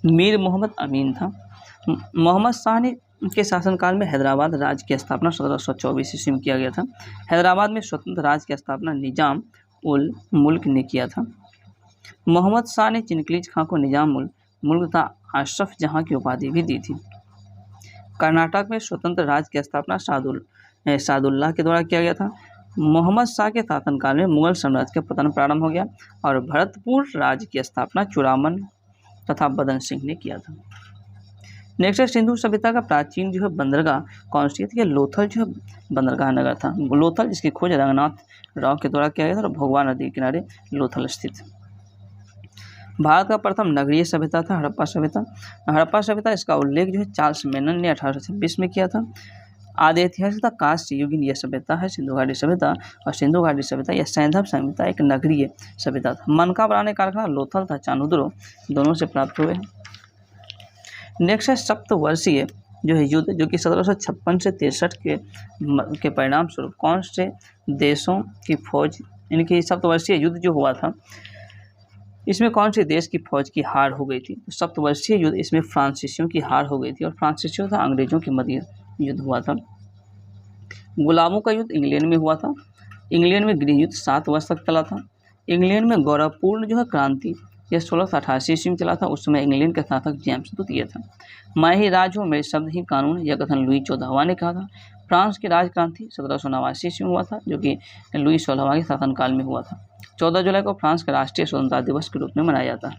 मीर मोहम्मद अमीन था। मोहम्मद शाह ने के शासनकाल में हैदराबाद राज्य की स्थापना 1724 ईस्वी में किया गया था। हैदराबाद में स्वतंत्र राज्य की स्थापना निजाम उल मुल्क ने किया था। मोहम्मद शाह ने चिनकलीज खां को निजाम उल मुल्क तथा अशरफ जहां की उपाधि भी दी थी। कर्नाटक में स्वतंत्र राज्य की स्थापना सादुल्लाह के द्वारा किया गया था। मोहम्मद शाह के शासनकाल में मुगल साम्राज्य का पतन प्रारंभ हो गया और भरतपुर राज्य की स्थापना चूड़ामन तथा बदन सिंह ने किया था। नेक्स्ट है, सिंधु सभ्यता का प्राचीन जो है बंदरगाह कौन सी थी? लोथल जो है बंदरगाह नगर था। लोथल, जिसकी खोज रंगनाथ राव के द्वारा किया गया था और भोगवा नदी के किनारे लोथल स्थित। भारत का प्रथम नगरीय सभ्यता था हड़प्पा सभ्यता। हड़प्पा सभ्यता, इसका उल्लेख जो है चार्ल्स मेनन ने 1826 में किया था। आदि ऐतिहासिक कांस्य युगीन यह सभ्यता है सिंधु घाटी सभ्यता, और सिंधु घाटी सभ्यता या सैंधव सभ्यता एक नगरीय सभ्यता था। मनका बनाने का कारखाना लोथल था चानुद्रो दोनों से प्राप्त हुए हैं। नेक्स्ट है, सप्तवर्षीय जो है युद्ध, जो कि 1756 से 63 के परिणाम स्वरूप कौन से देशों की फौज, इनकी सप्तवर्षीय युद्ध जो हुआ था, इसमें कौन से देश की फौज की हार हो गई थी? सप्तवर्षीय युद्ध, इसमें फ्रांसीसियों की हार हो गई थी और फ्रांसीसियों तथा अंग्रेजों के मध्य युद्ध हुआ था। गुलामों का युद्ध इंग्लैंड में हुआ था। इंग्लैंड में गृह युद्ध 7 वर्ष तक चला था। इंग्लैंड में गौरवपूर्ण जो है क्रांति यह 1688 ईस्वी में चला था। उस समय इंग्लैंड के शासक जेम्स द्वितीय था। मैं ही राज हूँ, मेरे शब्द ही कानून, यह कथन लुई 14वां ने कहा था। फ्रांस की राजक्रांति 1789 ईस्वी में हुआ था, जो कि लुई 16वां के शासनकाल में हुआ था। 14 जुलाई को फ्रांस का राष्ट्रीय स्वतंत्रता दिवस के रूप में मनाया जाता है।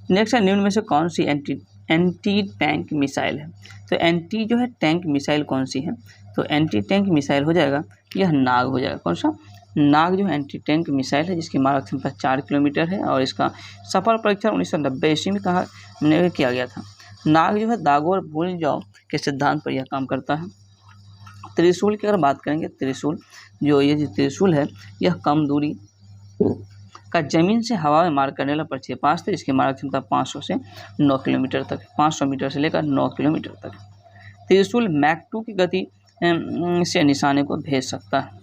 नेक्स्ट है, निम्न में से कौन सी एंटी टैंक मिसाइल है? तो एंटी जो है टैंक मिसाइल कौन सी है? तो एंटी टैंक मिसाइल हो जाएगा, यह नाग हो जाएगा। कौन सा? नाग जो है एंटी टैंक मिसाइल है, जिसकी मारक क्षमता 4 किलोमीटर है और इसका सफल परीक्षण 1990 ईस्वी में किया गया था। नाग जो है दागो और भूल जाओ के सिद्धांत पर यह काम करता है। त्रिशूल की अगर बात करेंगे, त्रिशूल ये त्रिशूल है, यह कम दूरी का जमीन से हवा में मार करने वाला प्रक्षेपास्त्र, इसकी मारक क्षमता 500 से 9 किलोमीटर तक, 500 मीटर से लेकर 9 किलोमीटर तक। त्रिशूल मैक 2 की गति से निशाने को भेज सकता है।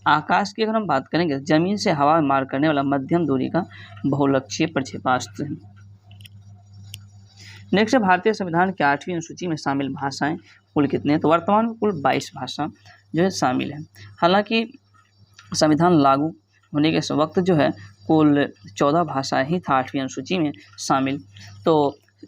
आकाश की अगर हम बात करेंगे, जमीन से हवा में मार करने वाला मध्यम दूरी का बहुलक्षीय प्रक्षेपास्त्र है। नेक्स्ट है, भारतीय संविधान की 8वीं अनुसूची में शामिल भाषाएं कुल कितने हैं? तो वर्तमान में कुल 22 भाषा जो है शामिल है। हालांकि संविधान लागू होने के वक्त जो है कुल 14 भाषाएं ही था 8वीं अनुसूची में शामिल। तो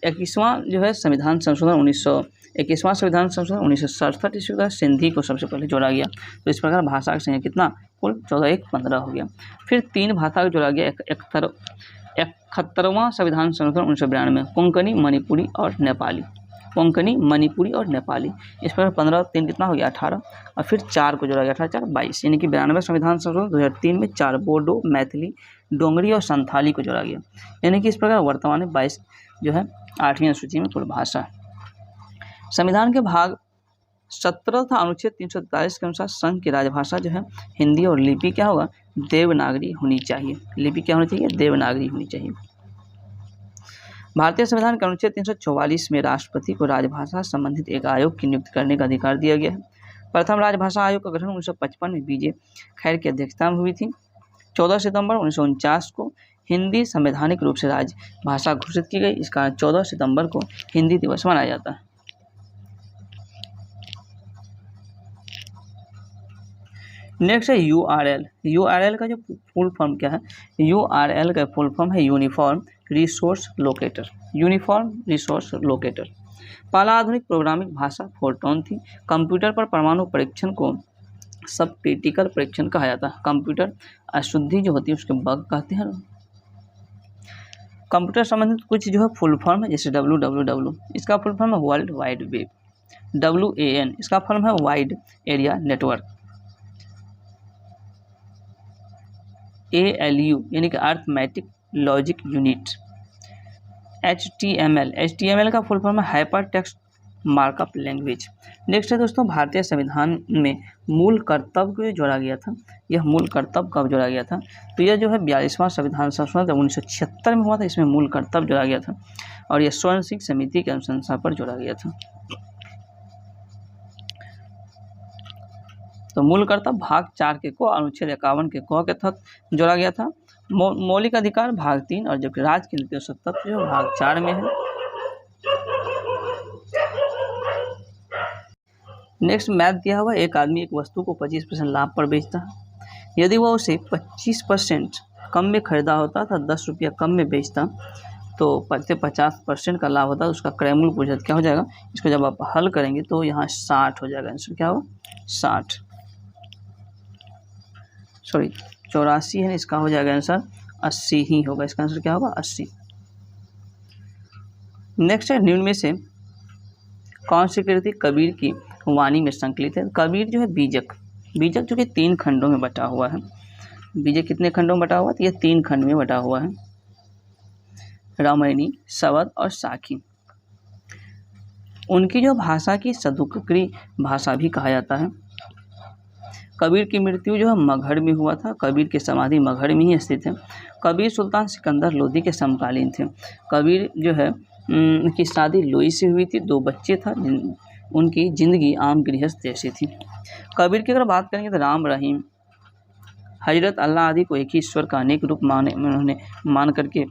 21वां जो है संविधान संशोधन 21वां संविधान संशोधन 1967 ईस्वी का सिंधी को सबसे पहले जोड़ा गया। तो इस प्रकार भाषा की संख्या कितना? कुल 14, 1, 15 हो गया। फिर 3 भाषा को जोड़ा गया 71वां संविधान संशोधन 1992, कोंकणी, मणिपुरी और नेपाली। कोंकणी, मणिपुरी और नेपाली, इस पर 15 और 3 कितना हो गया? 18। और फिर 4 को जोड़ा गया 18, 4, 22, यानी कि 92 संविधान संशोधन 2003 में 4 बोडो, मैथिली, डोंगरी और संथाली को जोड़ा गया। यानी कि इस प्रकार वर्तमान में 22 जो है 8वीं अनुसूची में कुल भाषा है। संविधान के भाग 17 तथा अनुच्छेद 343 के अनुसार संघ की राजभाषा जो है हिंदी और लिपि क्या होगा? देवनागरी होनी चाहिए। लिपि क्या होनी चाहिए? देवनागरी होनी चाहिए। भारतीय संविधान के अनुच्छेद 344 में राष्ट्रपति को राजभाषा संबंधित एक आयोग की नियुक्ति करने का अधिकार दिया गया है। प्रथम राजभाषा आयोग का गठन 1955 में बीजे खैर की अध्यक्षता में हुई थी। 14 सितंबर 1949 को हिंदी संवैधानिक रूप से राजभाषा घोषित की गई। इस कारण 14 सितंबर को हिंदी दिवस मनाया जाता है। नेक्स्ट है URL। URL का जो फुल फॉर्म क्या है? URL का फुल फॉर्म है uniform resource locator. Uniform resource locator पहला आधुनिक प्रोग्रामिंग भाषा फोरट्रॉन थी। कंप्यूटर पर परमाणु परीक्षण को सब क्रिटिकल परीक्षण कहा जाता है। कंप्यूटर अशुद्धि जो होती है उसके बग कहते हैं। कंप्यूटर संबंधित कुछ जो है फुल फॉर्म है, जैसे www, इसका फुल फॉर्म है वर्ल्ड वाइड वेब। WAN, इसका फॉर्म है वाइड एरिया नेटवर्क। ALU यानी कि अर्थमेटिक लॉजिक यूनिट। HTML का फुल फॉर्म है hyper text markup language. Next है दोस्तों, भारतीय संविधान में मूल कर्तव्य को जोड़ा गया था। यह मूल कर्तव्य कब जोड़ा गया था? तो यह जो है 42वां संविधान संशोधन जब 1976 में हुआ था, इसमें मूल कर्तव्य जोड़ा गया था और यह स्वर्ण सिंह समिति की अनुशंसा पर जोड़ा गया था। तो मूल कर्तव्य भाग 4 के को अनुच्छेद 51 के क के तहत जोड़ा गया था। मौलिक अधिकार भाग 3 और जबकि राज्य के नीति और तत्व जो भाग 4 में है। नेक्स्ट मैथ दिया हुआ, एक आदमी एक वस्तु को 25% लाभ पर बेचता है। यदि वह उसे 25% कम में खरीदा होता था, 10 रुपया कम में बेचता तो 50% का लाभ होता है, उसका क्रय मूल्य पूछा क्या हो जाएगा? इसको जब आप हल करेंगे तो यहाँ 60 हो जाएगा। आंसर क्या होगा? 60 सॉरी 84 है, इसका हो जाएगा आंसर 80 ही होगा। इसका आंसर क्या होगा? 80। नेक्स्ट है, निम्न में से कौन सी कृति कबीर की वाणी में संकलित है? कबीर जो है बीजक जो कि 3 खंडों में बटा हुआ है। बीजक कितने खंडों में बटा हुआ है? तो यह 3 खंड में बटा हुआ है, रामायणी, शवद और साखी। उनकी जो भाषा की सदुक्री भाषा भी कहा जाता है। कबीर की मृत्यु जो है मगहर में हुआ था। कबीर की समाधि मगहर में ही स्थित है। कबीर सुल्तान सिकंदर लोदी के समकालीन थे। कबीर जो है की शादी लोई से हुई थी, 2 बच्चे था। उनकी जिंदगी आम गृहस्थ जैसी थी। कबीर की अगर बात करेंगे तो राम, रहीम, हजरत, अल्लाह आदि को एक ही ईश्वर का अनेक रूप उन्होंने मान करके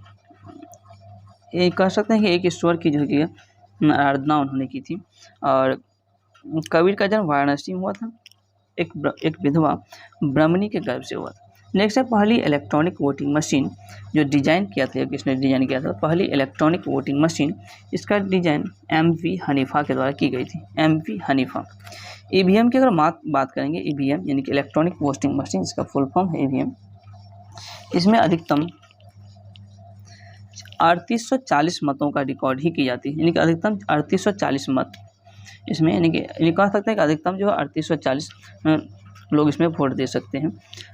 कह सकते हैं कि एक ईश्वर की जो है आराधना उन्होंने की थी। और कबीर का जन्म वाराणसी में हुआ था। एक विधवा ब्राह्मणी के गर्भ से हुआ था। नेक्स्ट है, पहली इलेक्ट्रॉनिक वोटिंग मशीन जो डिजाइन किया था, किसने डिजाइन किया था? पहली इलेक्ट्रॉनिक वोटिंग मशीन, इसका डिजाइन एम.वी. हनीफा के द्वारा की गई थी। एम.वी. हनीफा। ईवीएम की अगर बात करेंगे, ईवीएम यानी कि इलेक्ट्रॉनिक वोटिंग मशीन, इसका फुल फॉर्म है ईवीएम। इसमें अधिकतम 3840 मतों का रिकॉर्ड ही की जाती है, यानी कि अधिकतम 3840 मत इसमें, यानी कि कह सकते हैं कि अधिकतम जो है 3840 लोग इसमें वोट दे सकते हैं।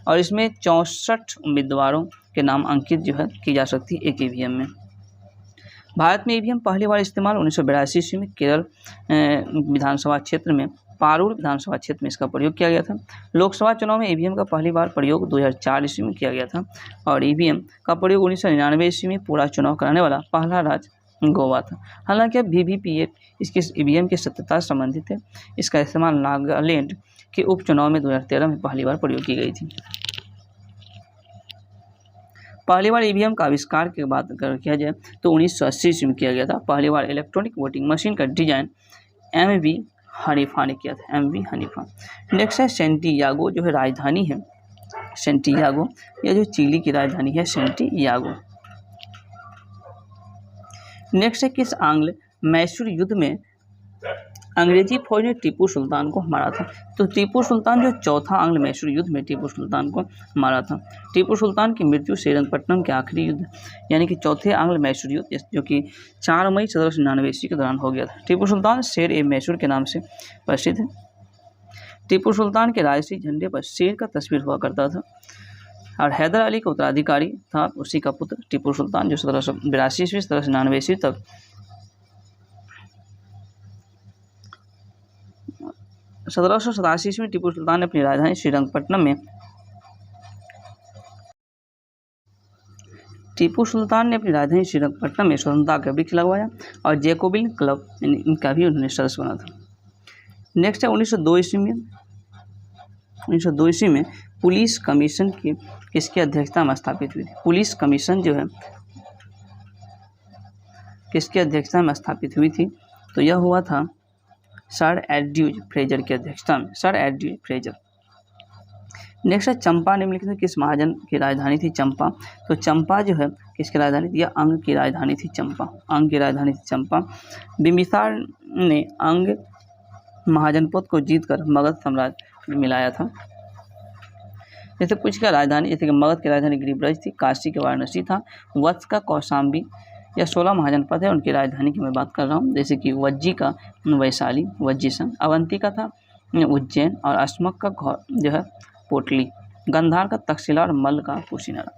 और इसमें 64 उम्मीदवारों के नाम अंकित जो है की जा सकती है एक ईवीएम में। भारत में ईवीएम पहली बार इस्तेमाल 1982 ईस्वी में केरल विधानसभा क्षेत्र में, पारूल विधानसभा क्षेत्र में इसका प्रयोग किया गया था। लोकसभा चुनाव में ईवीएम का पहली बार प्रयोग 2004 ईस्वी में किया गया था और ईवीएम का प्रयोग 1999 ईस्वी में पूरा चुनाव कराने वाला पहला राज्य गोवा था। हालांकि अब वीवीपीएट इसके ईवीएम की सत्यता संबंधित है। इसका इस्तेमाल नागालैंड के उपचुनाव में 2013 में पहली बार प्रयोग की गई थी। पहली बार ईवीएम का आविष्कार की बात अगर किया जाए तो 1980 ईस्वी में किया गया था। पहली बार इलेक्ट्रॉनिक वोटिंग मशीन का डिजाइन एम.वी. हनीफा ने किया था। एम.वी. हनीफा। नेक्स्ट है, सेंटियागो जो है राजधानी है। सेंटियागो यह जो चिली की राजधानी है, सेंटियागो। नेक्स्ट है, किस आंग्ल मैसूर युद्ध में अंग्रेजी फौज ने टीपू सुल्तान को मारा था? तो टीपू सुल्तान जो चौथा आंग्ल मैसूर युद्ध में टीपू सुल्तान को मारा था। टीपू सुल्तान की मृत्यु श्रीरंगपट्टनम के आखिरी युद्ध यानी कि चौथे आंग्ल मैसूर युद्ध जो कि 4 मई 1799 ईस्वी के दौरान हो गया था। टीपू सुल्तान शेर ए मैसूर के नाम से प्रसिद्ध है। टीपू सुल्तान के राजसी झंडे पर शेर का तस्वीर हुआ करता था और हैदर अली का उत्तराधिकारी था उसी का पुत्र टीपू सुल्तान जो 1782 ईस्वी 1799 ईस्वी तक 1787 ईस्वी में टीपू सुल्तान ने अपनी राजधानी श्रीरंगपट्टनम में स्वतंत्रता का वृक्ष लगवाया और जैकोबिन क्लब इनका भी उन्होंने सदस्य बना था। नेक्स्ट है, 1902 ईस्वी में पुलिस कमीशन की किसकी अध्यक्षता में स्थापित हुई थी? पुलिस कमीशन जो है किसकी अध्यक्षता में स्थापित हुई थी? तो यह हुआ था सर एड्यूज फ्रेजर की अध्यक्षता में, सर एड्यूज फ्रेजर। नेक्स्ट है, चंपा निम्नलिखित में किस महाजन की राजधानी थी? चंपा। तो चंपा जो है किसकी राजधानी थी? यह अंग की राजधानी थी चंपा, अंग की राजधानी थी चंपा। बिंबिसार ने अंग महाजनपद को जीतकर मगध साम्राज्य में मिलाया था। जैसे कुछ का राजधानी, जैसे कि मगध की राजधानी गिरिब्रज थी, काशी के वाराणसी था, वत्स का कौशाम्बी। यह 16 महाजनपद है, उनकी राजधानी की मैं बात कर रहा हूँ। जैसे कि वज्जी का वैशाली, वज्जीसन, अवंती का था उज्जैन और अश्मक का जो है पोटली, गंधार का तक्षशिला और मल्ल का कुशीनगर।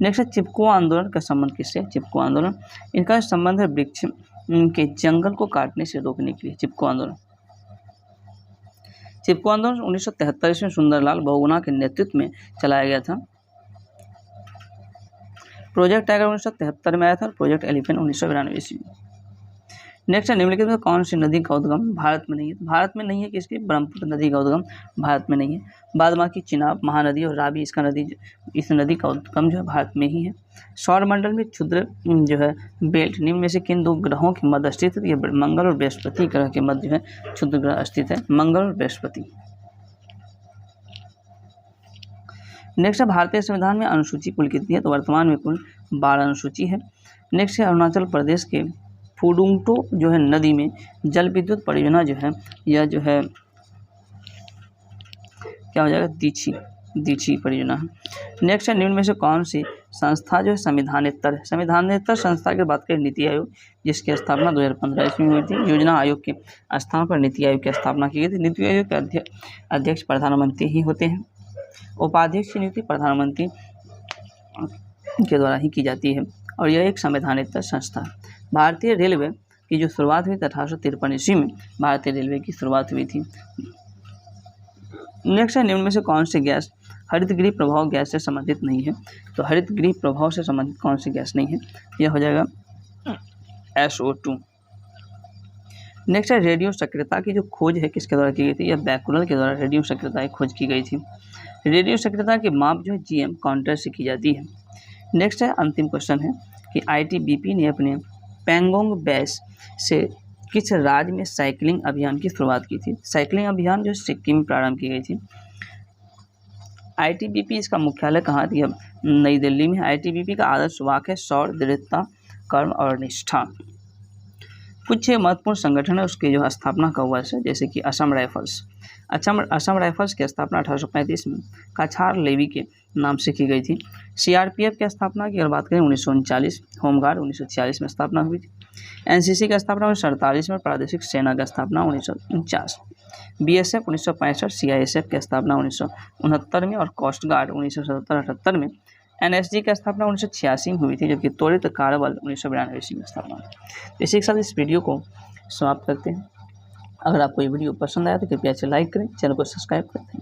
नेक्स्ट है, चिपको आंदोलन का संबंध किससे? चिपको आंदोलन, इनका संबंध है वृक्ष के जंगल को काटने से रोकने के लिए चिपको आंदोलन। चिपको आंदोलन 1973 ईस्वी में सुंदरलाल बहुगुणा के नेतृत्व में चलाया गया था। प्रोजेक्ट टाइगर 1973 में आया था, प्रोजेक्ट एलिफेंट 1992 ईस्वी में। नेक्स्ट है, निम्नलिखित में कौन सी नदी का उद्गम भारत में नहीं है? भारत में नहीं है किसकी? ब्रह्मपुत्र नदी का उद्गम भारत में नहीं है। बादमाकी, चिनाब, महानदी और रावी इस नदी का उद्गम जो है भारत में ही है। सौरमंडल में क्षुद्र जो है बेल्ट निम्न में से किन दो ग्रहों के मध्य स्थित है? ये मंगल और बृहस्पति ग्रह के मध्य जो है क्षुद्र ग्रह स्थित है, मंगल और बृहस्पति। नेक्स्ट है, भारतीय संविधान में अनुसूची कुल कितनी है? तो वर्तमान में कुल 12 अनुसूची है। नेक्स्ट है, अरुणाचल प्रदेश के फुडुंगटो जो है नदी में जल विद्युत परियोजना जो है यह जो है क्या हो जाएगा? दीक्षी परियोजना है। नेक्स्ट है, निम्न में से कौन सी संस्था जो है संविधानेतर है? संविधानेतर संस्था की बात करें नीति आयोग, जिसकी स्थापना 2015 ईस्वी में हुई थी। योजना आयोग के स्थान पर नीति आयोग की स्थापना की गई थी। नीति आयोग के अध्यक्ष प्रधानमंत्री ही होते हैं। उपाध्यक्ष की नियुक्ति प्रधानमंत्री के द्वारा ही की जाती है और यह एक संवैधानिक संस्था है। भारतीय रेलवे की जो शुरुआत हुई 1853 ईस्वी में भारतीय रेलवे की शुरुआत हुई थी। नेक्स्ट है, निम्न में से कौन सी गैस हरित गृह प्रभाव गैस से संबंधित नहीं है? तो हरित गृह प्रभाव से संबंधित कौन सी गैस नहीं है? यह हो जाएगा SO2। नेक्स्ट है, रेडियो सक्रियता की जो खोज है किसके द्वारा की गई थी? यह बैकुलर के द्वारा रेडियो सक्रियता की खोज की गई थी। रेडियो सक्रियता की माप जो है GM काउंटर से की जाती है। नेक्स्ट है, अंतिम क्वेश्चन है कि ITBP ने अपने पैंगोंग बेस से किस राज्य में साइकिलिंग अभियान की शुरुआत की थी? साइकिलिंग अभियान जो सिक्किम में प्रारंभ की गई थी। ITBP इसका मुख्यालय कहाँ थी? अब नई दिल्ली में। ITBP का आदर्श वाक्य है शौर्य, दृढ़ता, कर्म और निष्ठा। कुछ महत्वपूर्ण संगठन है उसकी जो स्थापना का हुआ है, जैसे कि असम राइफल्स। असम राइफल्स की स्थापना 1835 में काछार लेवी के नाम से की गई थी। CRPF की स्थापना की अगर बात करें 1939, होमगार्ड 1946 में स्थापना हुई थी। NCC की स्थापना 1947 में, प्रादेशिक सेना की स्थापना 1949, BSF 1965, CISF की स्थापना 1969 में और कोस्ट गार्ड 1977-78 में। NSG की स्थापना 1986 में हुई थी, जबकि त्वरित कार्यबल 1992 में स्थापना हुई। इसी के साथ इस वीडियो को समाप्त करते हैं। अगर आपको ये वीडियो पसंद आया तो कृपया इसे लाइक करें, चैनल को सब्सक्राइब करें।